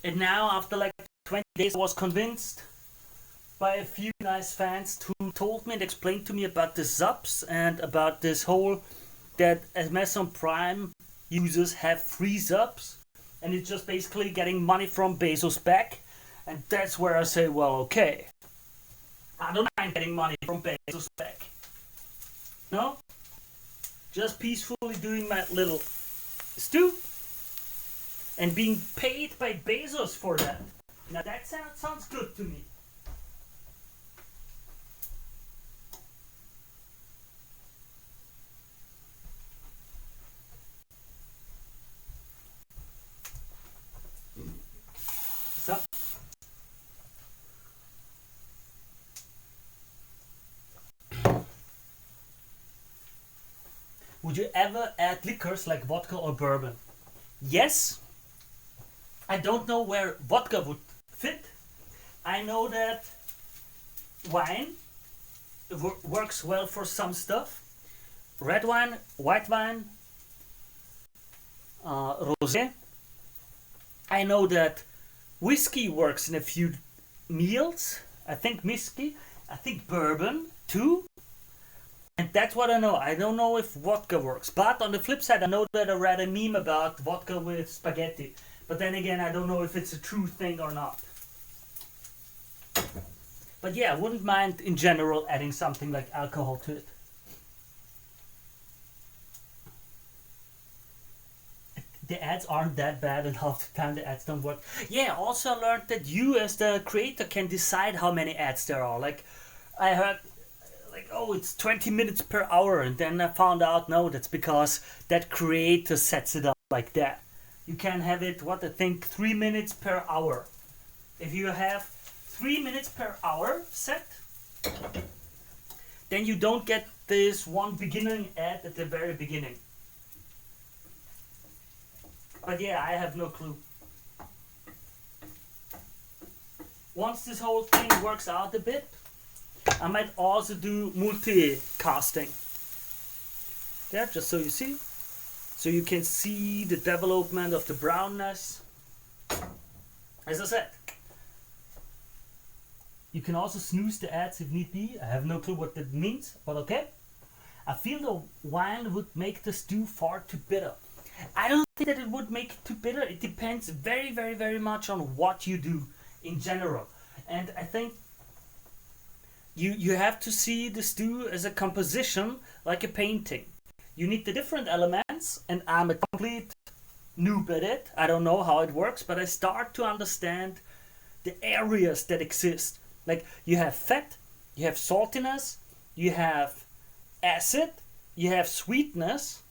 And now, after like 20 days, I was convinced by a few nice fans who told me and explained to me about the subs and about this whole that Amazon Prime users have free subs, and it's just basically getting money from Bezos back. And that's where I say, well, okay, I don't mind getting money from Bezos back. No? Just peacefully doing my little stew and being paid by Bezos for that. Now that sounds good to me. So, would you ever add liquors like vodka or bourbon? Yes. I don't know where vodka would fit. I know that wine works well for some stuff. Red wine, white wine, rosé. I know that whiskey works in a few meals. I think whiskey. I think bourbon too. And that's what I know. I don't know if vodka works. But on the flip side, I know that I read a meme about vodka with spaghetti. But then again, I don't know if it's a true thing or not. But yeah, I wouldn't mind in general adding something like alcohol to it. The ads aren't that bad, and half the time the ads don't work. Yeah, also I learned that you as the creator can decide how many ads there are. Like, I heard, like, oh, it's 20 minutes per hour, and then I found out, no, that's because that creator sets it up like that. You can have it, what I think, 3 minutes per hour. If you have 3 minutes per hour set, then you don't get this one beginning ad at the very beginning. But yeah, I have no clue. Once this whole thing works out a bit, I might also do multicasting. Yeah, just so you see. So you can see the development of the brownness. As I said, you can also snooze the ads if need be. I have no clue what that means, but okay. I feel the wine would make the stew far too bitter. I don't think that it would make it too bitter. It depends very, very, very much on what you do in general. And I think you have to see the stew as a composition, like a painting. You need the different elements, and I'm a complete noob at it. I don't know how it works, but I start to understand the areas that exist. Like, you have fat, you have saltiness, you have acid, you have sweetness,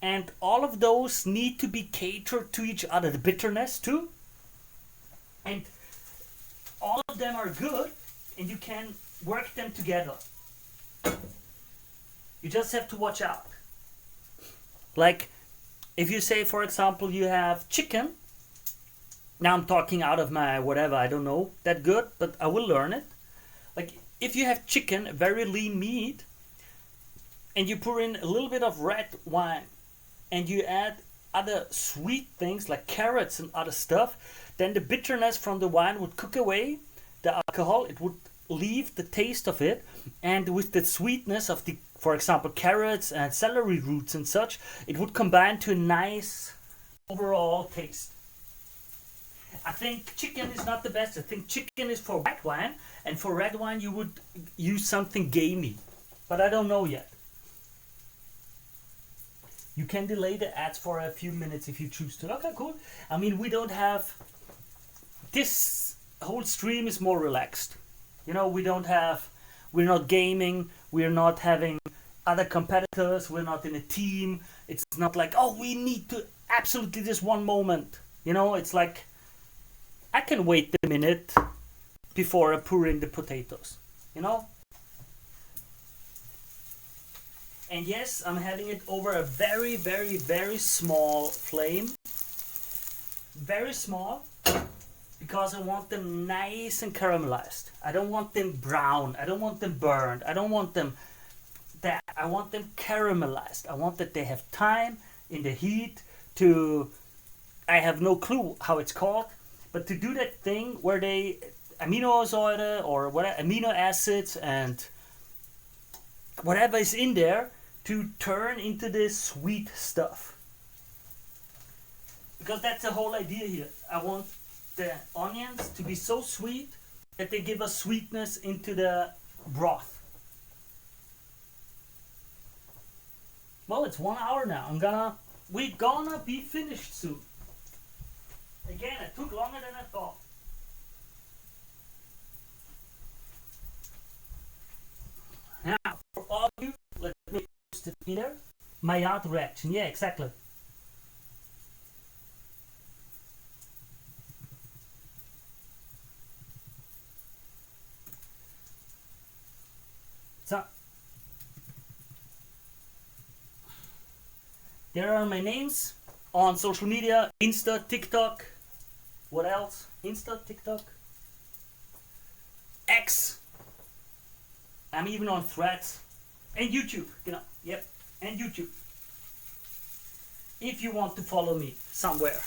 and all of those need to be catered to each other. The bitterness too. And all of them are good, and you can work them together. You just have to watch out. Like, if you say, for example, you have chicken. Now I'm talking out of my whatever, I don't know that good, but I will learn it. Like, if you have chicken, very lean meat, and you pour in a little bit of red wine, and you add other sweet things like carrots and other stuff, then the bitterness from the wine would cook away the alcohol. It would leave the taste of it, and with the sweetness of the, for example, carrots and celery roots and such, it would combine to a nice overall taste. think chicken is not the best. I think chicken is for white wine, and for red wine you would use something gamey. But I don't know yet. You can delay the ads for a few minutes if you choose to. Okay, cool. I mean, we don't have... This whole stream is more relaxed. You know, we don't have... We're not gaming. We're not having other competitors. We're not in a team. It's not like, oh, we need to absolutely this one moment. You know, it's like... I can wait a minute before I pour in the potatoes. You know? And yes, I'm having it over a very, very, very small flame. Very small. Because I want them nice and caramelized. I don't want them brown. I don't want them burned. I don't want them that. I want them caramelized. I want that they have time in the heat to... I have no clue how it's called. But to do that thing where they... aminosäure or whatever, amino acids and whatever is in there to turn into this sweet stuff. Because that's the whole idea here. I want the onions to be so sweet that they give us sweetness into the broth. Well, it's 1 hour now. We're gonna be finished soon. Again, it took longer than I thought. Now, for all of you, let me post it here. Maillard reaction, yeah, exactly. So, there are my names on social media, Insta, TikTok, what else? Insta, TikTok, X, I'm even on Threads, and YouTube, you know, yep, and YouTube. If you want to follow me somewhere,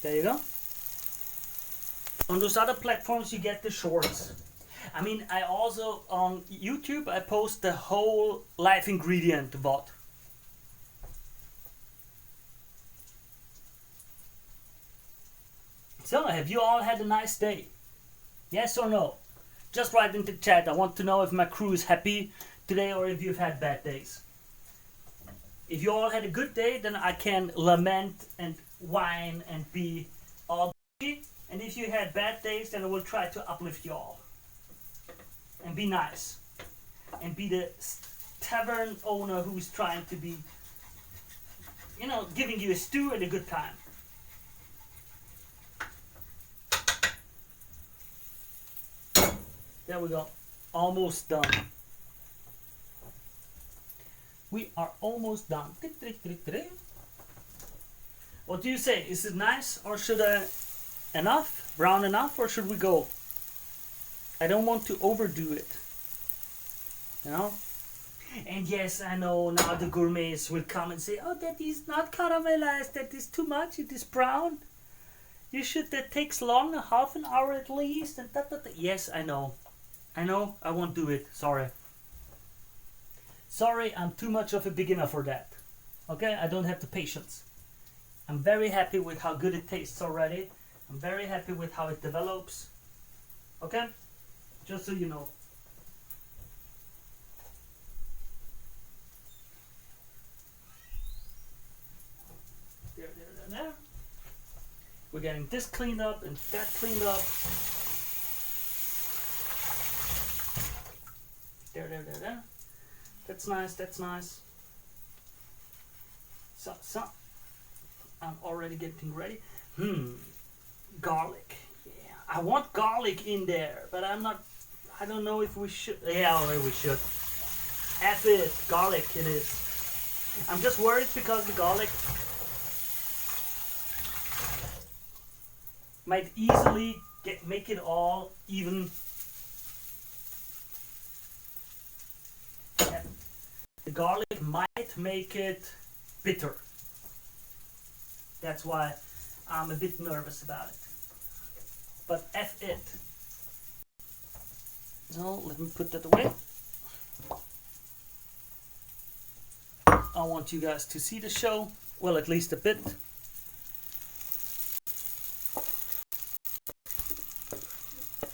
there you go. On those other platforms you get the shorts. I mean, I also, on YouTube, I post the whole life ingredient VOD. So, have you all had a nice day? Yes or no? Just write in the chat. I want to know if my crew is happy today or if you've had bad days. If you all had a good day, then I can lament and whine and be all happy. And if you had bad days, then I will try to uplift you all. And be nice. And be the tavern owner who's trying to be, you know, giving you a stew and a good time. There we go. Almost done. We are almost done. What do you say? Is it nice or should I... Enough? Brown enough or should we go? I don't want to overdo it. You know? And yes, I know now the gourmets will come and say, oh, that is not caramelized. That is too much. It is brown. You should... That takes long. Half an hour at least. And that. Yes, I know. I know. I won't do it. Sorry. Sorry, I'm too much of a beginner for that. Okay? I don't have the patience. I'm very happy with how good it tastes already. I'm very happy with how it develops. Okay? Just so you know. There. We're getting this cleaned up and that cleaned up. There. That's nice, that's nice. So. I'm already getting ready. Garlic. Yeah, I want garlic in there, but I don't know if we should. Yeah, we should. F it, garlic it is. I'm just worried because the garlic might easily make it all even. Yeah. The garlic might make it bitter. That's why I'm a bit nervous about it. But F it. No, let me put that away. I want you guys to see the show. Well, at least a bit.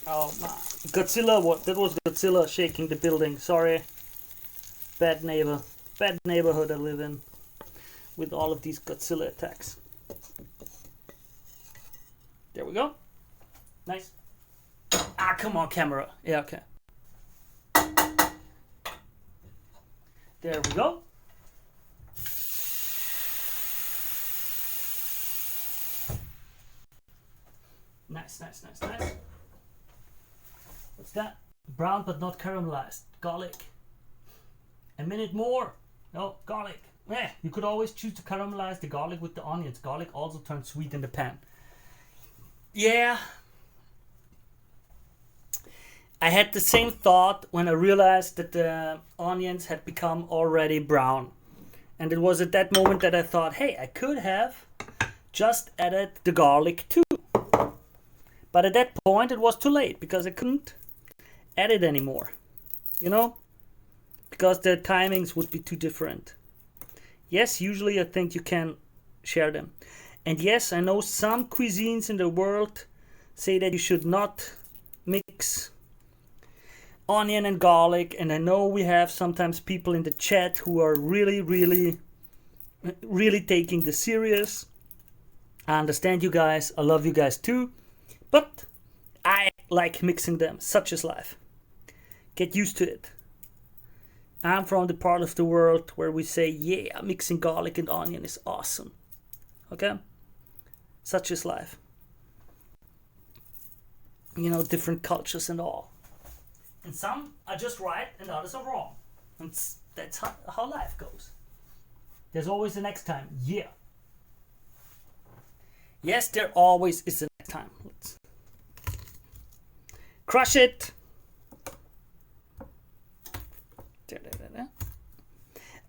Oh my. Godzilla, what? That was Godzilla shaking the building. Sorry. Bad neighbor. Bad neighborhood I live in. With all of these Godzilla attacks. There we go. Nice. Ah, come on, camera. Yeah, okay. There we go. Nice, nice, nice, nice. What's that? Brown but not caramelized. Garlic. A minute more. No, garlic. Yeah, you could always choose to caramelize the garlic with the onions. Garlic also turns sweet in the pan. Yeah. I had the same thought when I realized that the onions had become already brown. And it was at that moment that I thought, hey, I could have just added the garlic too. But at that point it was too late because I couldn't add it anymore. You know? Because the timings would be too different. Yes, usually I think you can share them. And yes, I know some cuisines in the world say that you should not mix onion and garlic, and I know we have sometimes people in the chat who are really taking this serious. I understand you guys, I love you guys too, but I like mixing them. Such is life. Get used to it. I'm from the part of the world where we say, yeah, mixing garlic and onion is awesome. Okay? Such is life. You know, different cultures and all. And some are just right and others are wrong. And that's how life goes. There's always the next time. Yeah. Yes, there always is the next time. Let's crush it.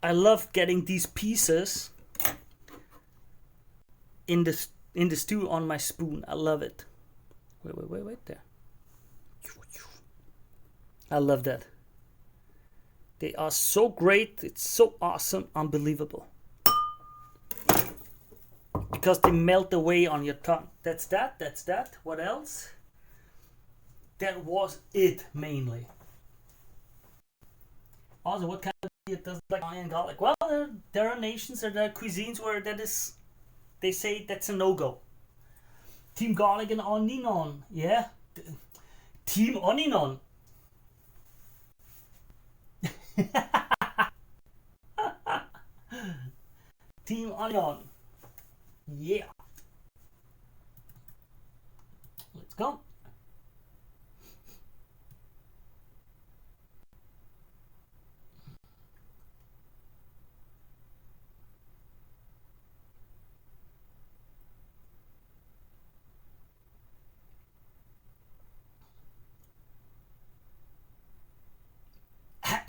I love getting these pieces in the stew on my spoon. I love it. Wait there. I love that. They are so great. It's so awesome. Unbelievable. Because they melt away on your tongue. That's that. That's that. What else? That was it mainly. Also, what kind of it doesn't like onion and garlic? Well, there are nations or there are cuisines where that is, they say that's a no-go. Team garlic and onion. Yeah. Team onion. Team onion. Yeah. Let's go.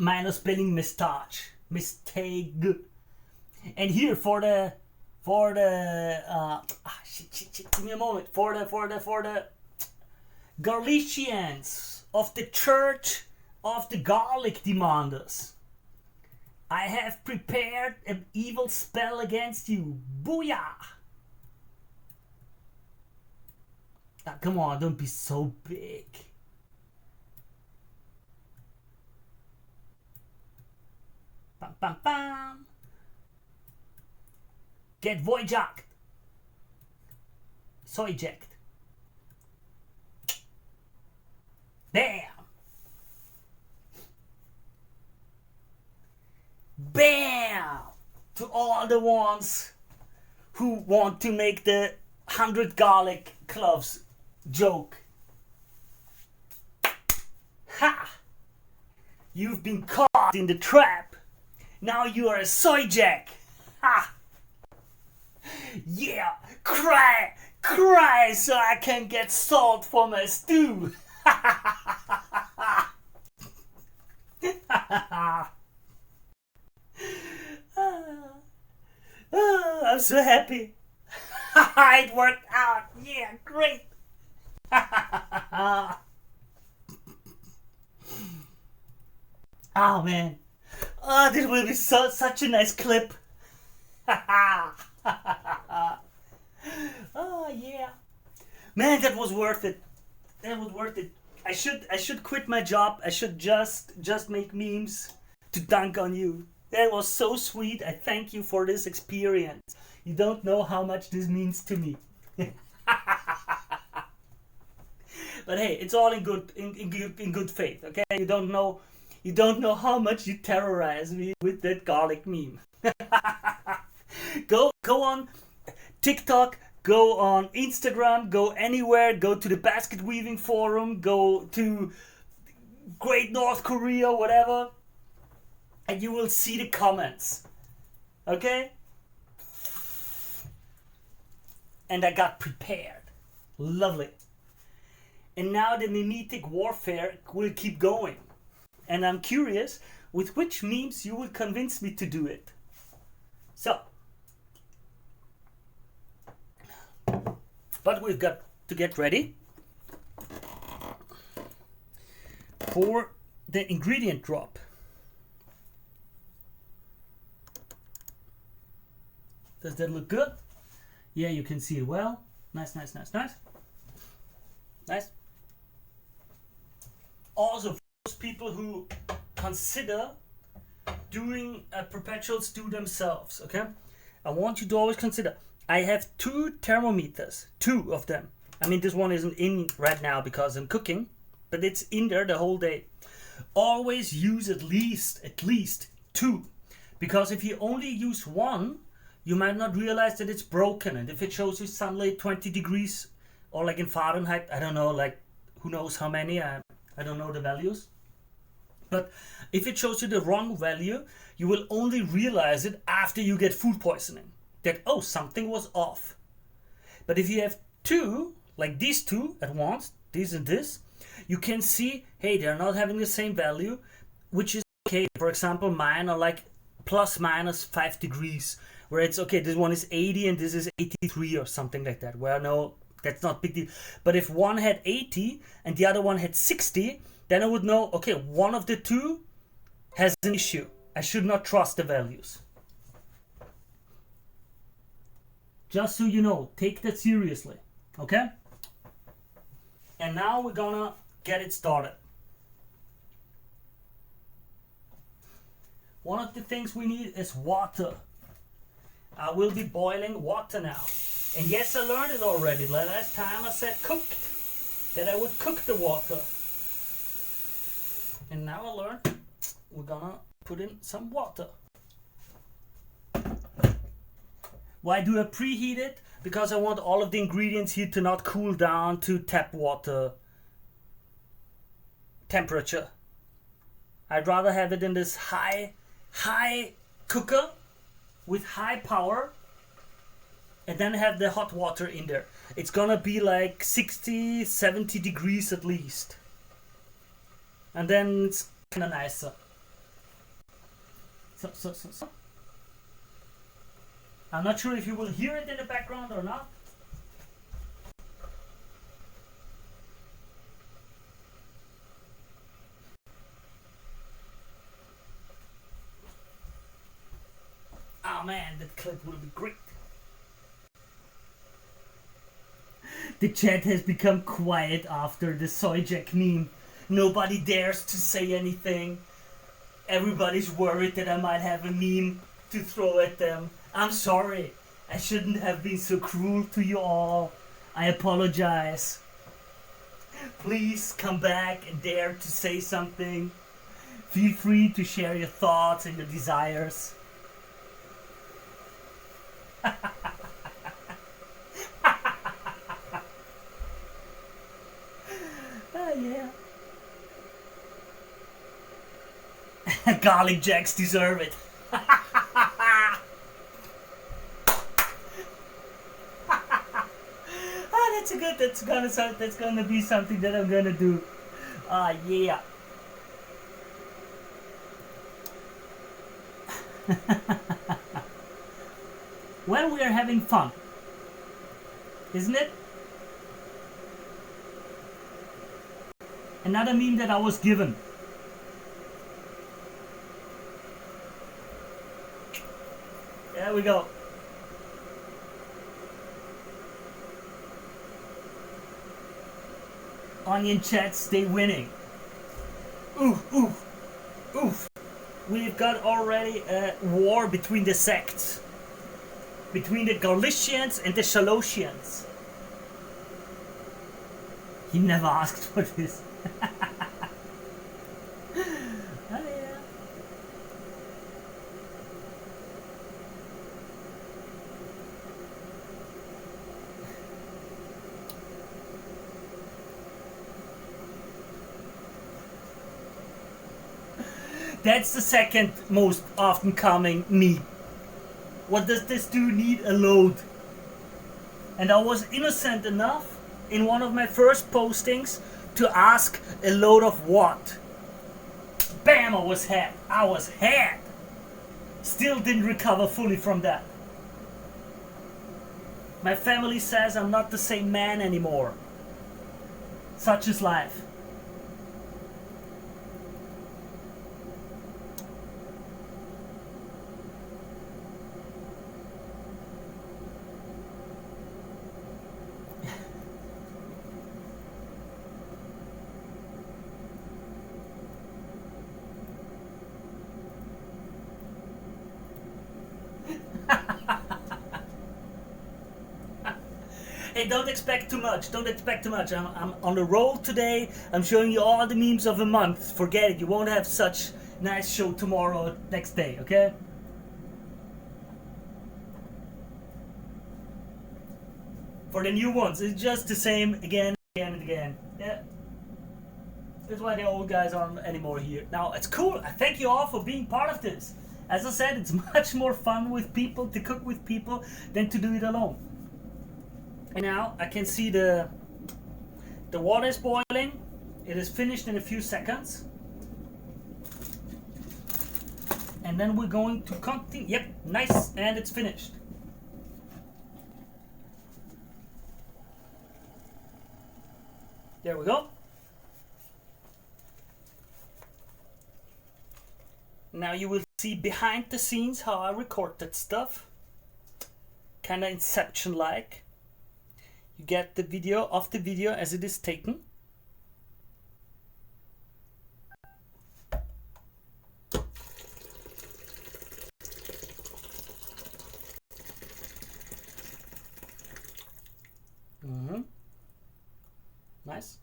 Minor spelling mistake. And here for the shit, give me a moment. For the Galicians of the Church of the Garlic Demanders, I have prepared an evil spell against you. Booyah! Ah, come on, don't be so big. Bam, bam, bam. Get void-jacked. Soy-jacked. Bam! Bam! To all the ones who want to make the 100 garlic cloves joke. Ha! You've been caught in the trap. Now you are a soy jack. Ha! Yeah! Cry! Cry so I can get salt for my stew. I'm so happy. It worked out. Yeah, great. Oh man. Oh, this will be such a nice clip. Oh yeah. Man, that was worth it. That was worth it. I should quit my job. I should just make memes to dunk on you. That was so sweet. I thank you for this experience. You don't know how much this means to me. But hey, it's all in good faith, okay? You don't know how much you terrorize me with that garlic meme. Go on TikTok, go on Instagram, go anywhere, go to the basket weaving forum, go to Great North Korea, whatever, and you will see the comments. Okay? And I got prepared. Lovely. And now the mimetic warfare will keep going. And I'm curious with which memes you will convince me to do it. So, but we've got to get ready for the ingredient drop. Does that look good? Yeah, you can see it well. Nice. Also, for those people who consider doing a perpetual stew themselves, okay? I want you to always consider, I have 2 thermometers, 2 of them. I mean, this one isn't in right now because I'm cooking, but it's in there the whole day. Always use at least 2, because if you only use one, you might not realize that it's broken. And if it shows you suddenly 20 degrees, or like in Fahrenheit, I don't know, like who knows how many, I don't know the values. But if it shows you the wrong value, you will only realize it after you get food poisoning. That, oh, something was off. But if you have 2, like these 2 at once, this and this, you can see, hey, they're not having the same value, which is okay. For example, mine are like plus minus 5 degrees, where it's okay, this one is 80 and this is 83 or something like that. Well, no, that's not big deal. But if one had 80 and the other one had 60, then I would know, okay, one of the 2 has an issue. I should not trust the values. Just so you know, take that seriously, okay? And now we're gonna get it started. One of the things we need is water. I will be boiling water now. And yes, I learned it already. Last time I said cooked, that I would cook the water. And now I learned we're gonna put in some water. Why do I preheat it? Because I want all of the ingredients here to not cool down to tap water temperature. I'd rather have it in this high cooker with high power, and then have the hot water in there. It's gonna be like 60, 70 degrees at least. And then it's kinda nicer. So. I'm not sure if you will hear it in the background or not. Oh man, that clip will be great. The chat has become quiet after the soy jack meme. Nobody dares to say anything. Everybody's worried that I might have a meme to throw at them. I'm sorry. I shouldn't have been so cruel to you all. I apologize. Please come back and dare to say something. Feel free to share your thoughts and your desires. Yeah. Garlic jacks deserve it. That's gonna be something that I'm gonna do. Yeah. Well, we are having fun, isn't it? Another meme that I was given. There we go. Onion chat, stay winning. Oof, oof, oof. We've got already a war between the sects. Between the Galicians and the Shalosians. He never asked for this. Oh, yeah. That's the second most often coming me. What does this dude need? A load. And I was innocent enough in one of my first postings to ask a load of what? Bam, I was had. I was had. Still didn't recover fully from that. My family says I'm not the same man anymore. Such is life. Hey, don't expect too much. Don't expect too much. I'm on the roll today. I'm showing you all the memes of a month. Forget it. You won't have such nice show tomorrow, next day, okay? For the new ones, it's just the same again, again, and again. Yeah. That's why the old guys aren't anymore here. Now, it's cool. I thank you all for being part of this. As I said, it's much more fun with people, to cook with people, than to do it alone. And now I can see the water is boiling. It is finished in a few seconds. And then we're going to continue. Yep, nice, and it's finished. There we go. Now you will see behind the scenes how I record that stuff. Kinda Inception-like. You get the video of the video as it is taken. Nice.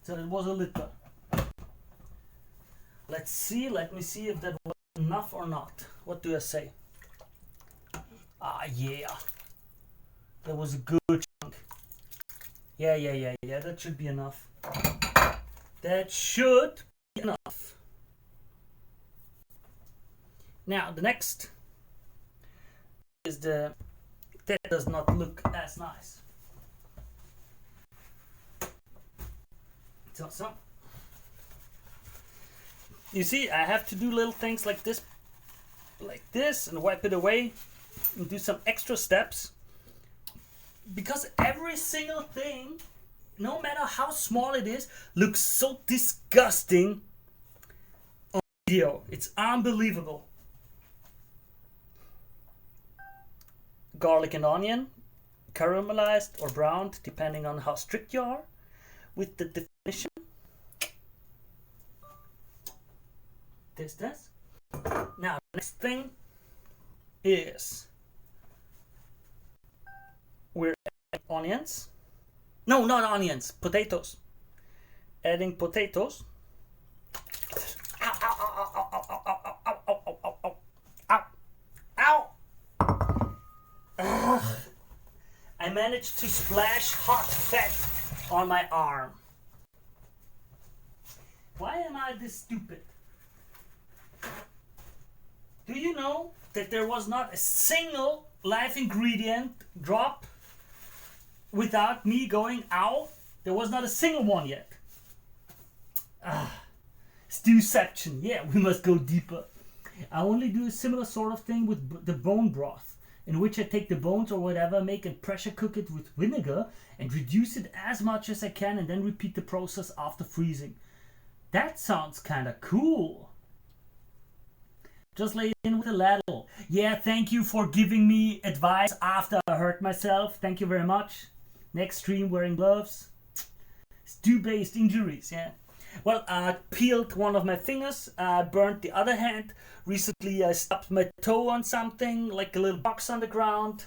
So it was a liter. Let's see, let me see if that was enough or not. What do I say? Ah, yeah. That was a good chunk. Yeah, that should be enough. That should be enough. Now, the next is that does not look as nice. So. You see, I have to do little things like this, and wipe it away, and do some extra steps. Because every single thing, no matter how small it is, looks so disgusting on video. It's unbelievable. Garlic and onion, caramelized or browned, depending on how strict you are with the definition. This. Now, the next thing is we're adding onions. No, not onions, potatoes. Adding potatoes. Ow, ow, ow, ow, ow, ow, ow, ow, ow, ow, ow, ow, ow, ow. I managed to splash hot fat on my arm. Why am I this stupid? Do you know that there was not a single live ingredient drop without me going, ow? There was not a single one yet. Stewception. Yeah, we must go deeper. I only do a similar sort of thing with the bone broth, in which I take the bones or whatever, make and pressure cook it with vinegar and reduce it as much as I can, and then repeat the process after freezing. That sounds kind of cool. Just lay it in with a ladle. Yeah, thank you for giving me advice after I hurt myself. Thank you very much. Next stream wearing gloves. Stew-based injuries, yeah. Well, I peeled one of my fingers, burnt the other hand. Recently I stubbed my toe on something, like a little box on the ground.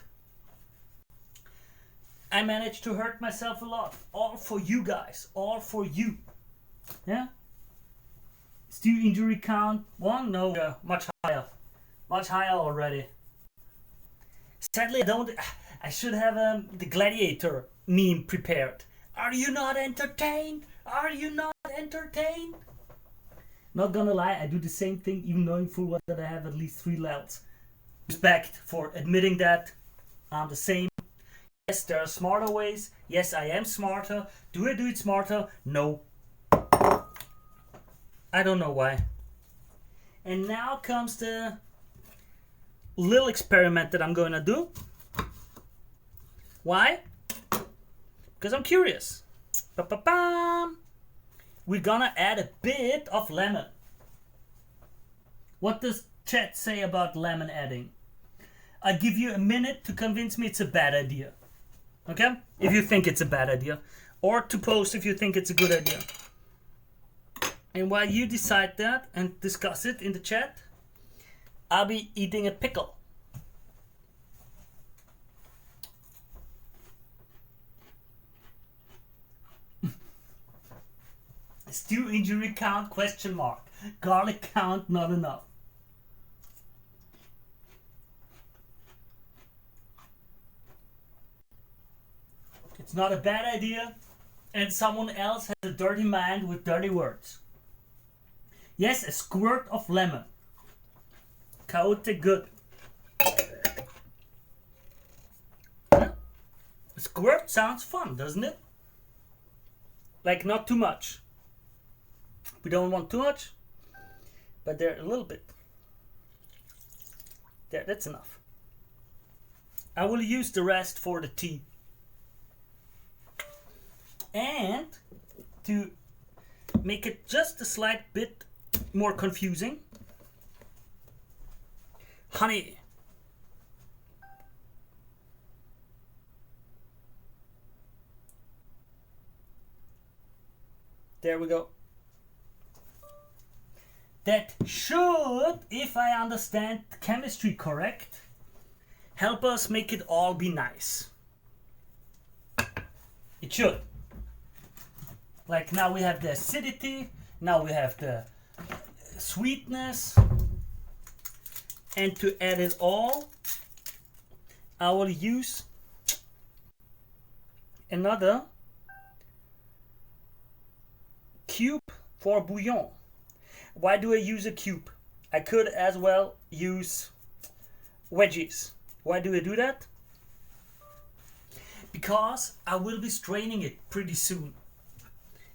I managed to hurt myself a lot. All for you guys. All for you. Yeah? Stew injury count 1? No, much higher. Much higher already. Sadly, I should have the gladiator meme prepared. Are you not entertained? Are you not entertained? Not gonna lie, I do the same thing even knowing full well that I have at least 3 levels. Respect for admitting that I'm the same. Yes, there are smarter ways. Yes, I am smarter. Do I do it smarter? No. I don't know why. And now comes the little experiment that I'm going to do. Why? Because I'm curious. Ba-ba-bam. We're gonna add a bit of lemon. What does chat say about lemon adding? I give you a minute to convince me it's a bad idea. Okay? If you think it's a bad idea. Or to post if you think it's a good idea. And while you decide that and discuss it in the chat, I'll be eating a pickle. Stew injury count question mark. Garlic count not enough. It's not a bad idea, and someone else has a dirty mind with dirty words. Yes, a squirt of lemon. Chaotic good. A squirt sounds fun, doesn't it? Like not too much. We don't want too much, but there a little bit. There, that's enough. I will use the rest for the tea. And to make it just a slight bit more confusing, honey. There we go. That should, if I understand chemistry correct, help us make it all be nice. It should. Like now we have the acidity, now we have the sweetness, and to add it all, I will use another cube for bouillon. Why do I use a cube? I could as well use wedges. Why do I do that? Because I will be straining it pretty soon.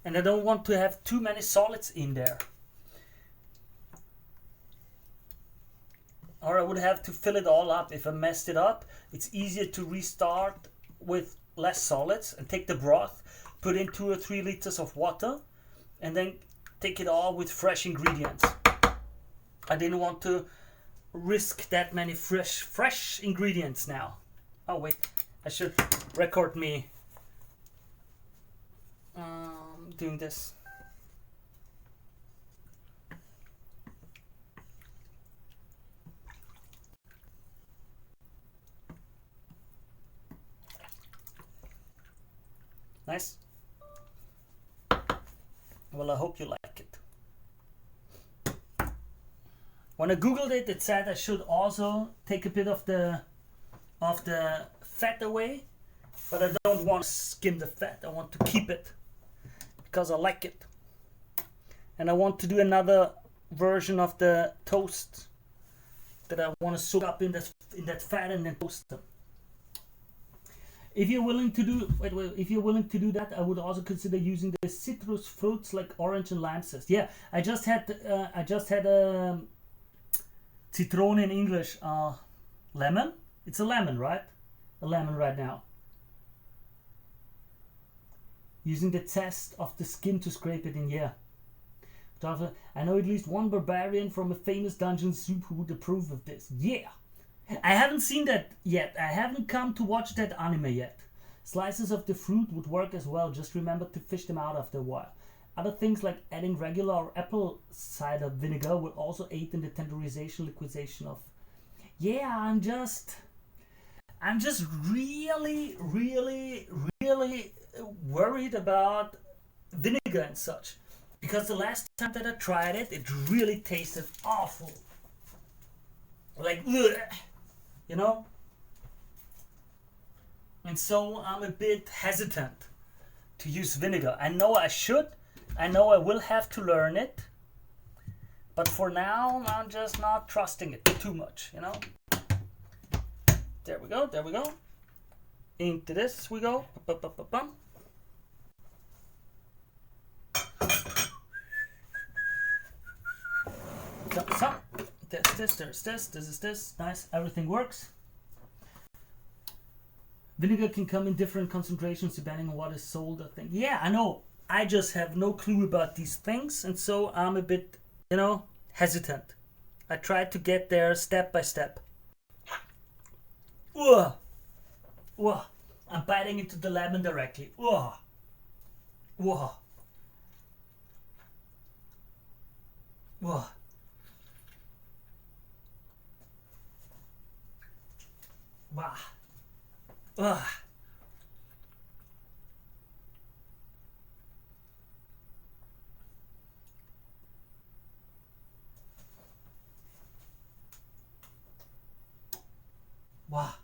And I don't want to have too many solids in there. Or I would have to fill it all up. If I messed it up, it's easier to restart with less solids and take the broth, put in 2 or 3 liters of water, and then take it all with fresh ingredients. I didn't want to risk that many fresh ingredients now. Oh wait, I should record me doing this. Nice. Well, I hope you like it. When I googled it, it said I should also take a bit of the fat away, but I don't want to skim the fat. I want to keep it because I like it, and I want to do another version of the toast that I want to soak up in that fat and then toast them. If you're willing to do if you're willing to do that, I would also consider using the citrus fruits like orange and lime zest. Yeah, I just had citrone in English. Lemon. It's a lemon, right? A lemon right now. Using the zest of the skin to scrape it in. Yeah. I know at least one barbarian from a famous dungeon soup who would approve of this. Yeah. I haven't seen that yet. I haven't come to watch that anime yet. Slices of the fruit would work as well, just remember to fish them out after a while. Other things like adding regular or apple cider vinegar will also aid in the tenderization, liquidation of. Yeah, I'm just really, really, really worried about vinegar and such. Because the last time that I tried it, it really tasted awful. Like, ugh, you know? And so I'm a bit hesitant to use vinegar. I know I should. I know I will have to learn it. But for now, I'm just not trusting it too much, you know? There we go, there we go. Into this we go. So, there's this is this. Nice, everything works. Vinegar can come in different concentrations depending on what is sold, I think. Yeah, I know. I just have no clue about these things, and so I'm a bit, you know, hesitant. I try to get there step by step. Ugh. Ugh. I'm biting into the lemon directly. Ugh. Ugh. Ugh. Wow. Ugh. Wow.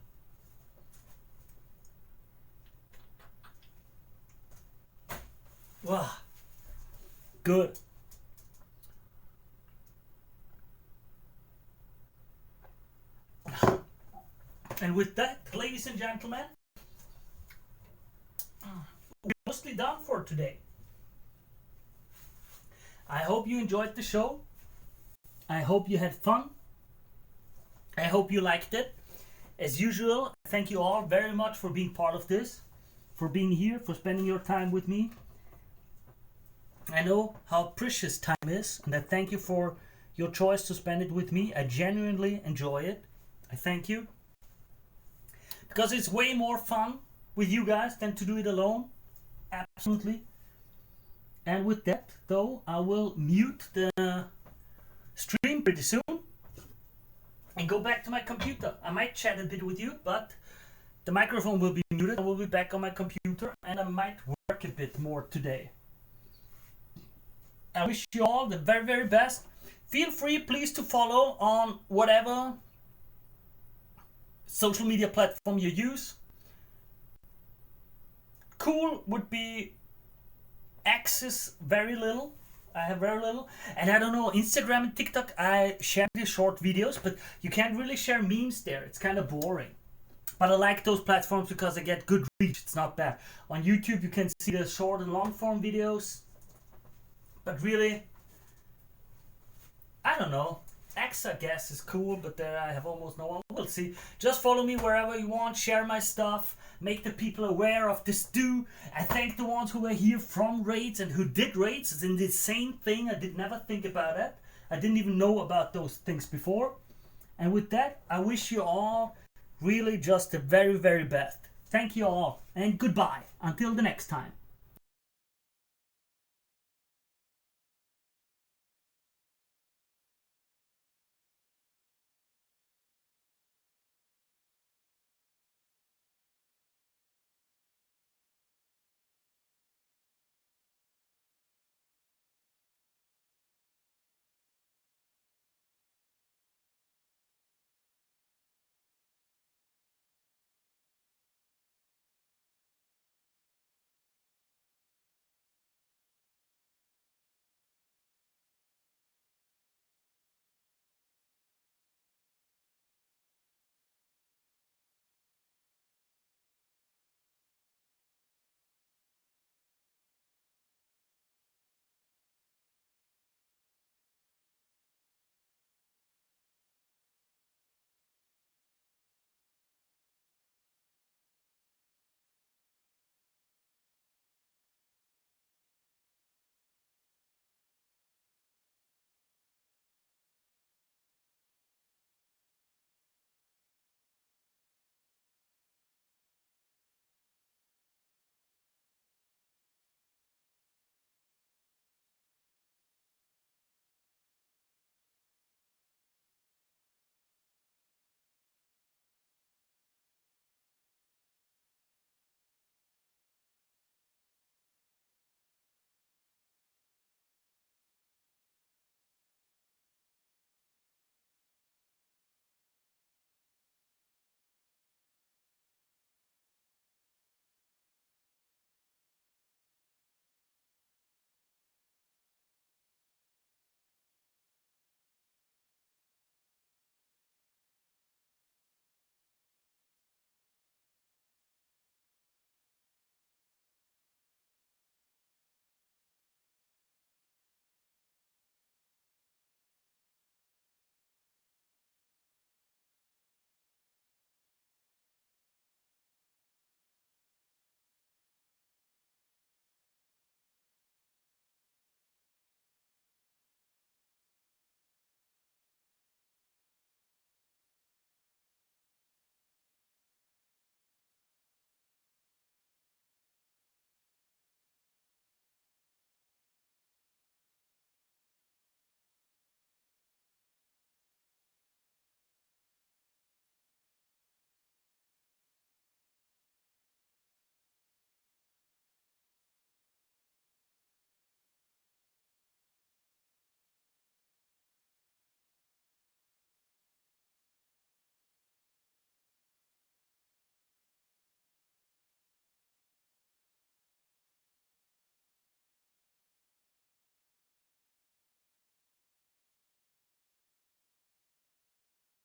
Wow. Good. And with that, ladies and gentlemen, we're mostly done for today. I hope you enjoyed the show. I hope you had fun. I hope you liked it. As usual, thank you all very much for being part of this, for being here, for spending your time with me. I know how precious time is, and I thank you for your choice to spend it with me. I genuinely enjoy it. I thank you. Because it's way more fun with you guys than to do it alone. Absolutely. And with that, though, I will mute the stream pretty soon and go back to my computer. I might chat a bit with you, but the microphone will be muted. I will be back on my computer, and I might work a bit more today. I wish you all the very, very best. Feel free, please, to follow on whatever social media platform you use. Cool would be X is very little. I have very little. And I don't know, Instagram and TikTok, I share the short videos, but you can't really share memes there. It's kind of boring. But I like those platforms because I get good reach. It's not bad. On YouTube, you can see the short and long form videos. But really, I don't know. X, I guess, is cool, but there I have almost no one. We'll see. Just follow me wherever you want. Share my stuff. Make the people aware of this too. I thank the ones who were here from raids and who did raids. It's in the same thing. I did never think about it. I didn't even know about those things before. And with that, I wish you all really just the very, very best. Thank you all, and goodbye. Until the next time.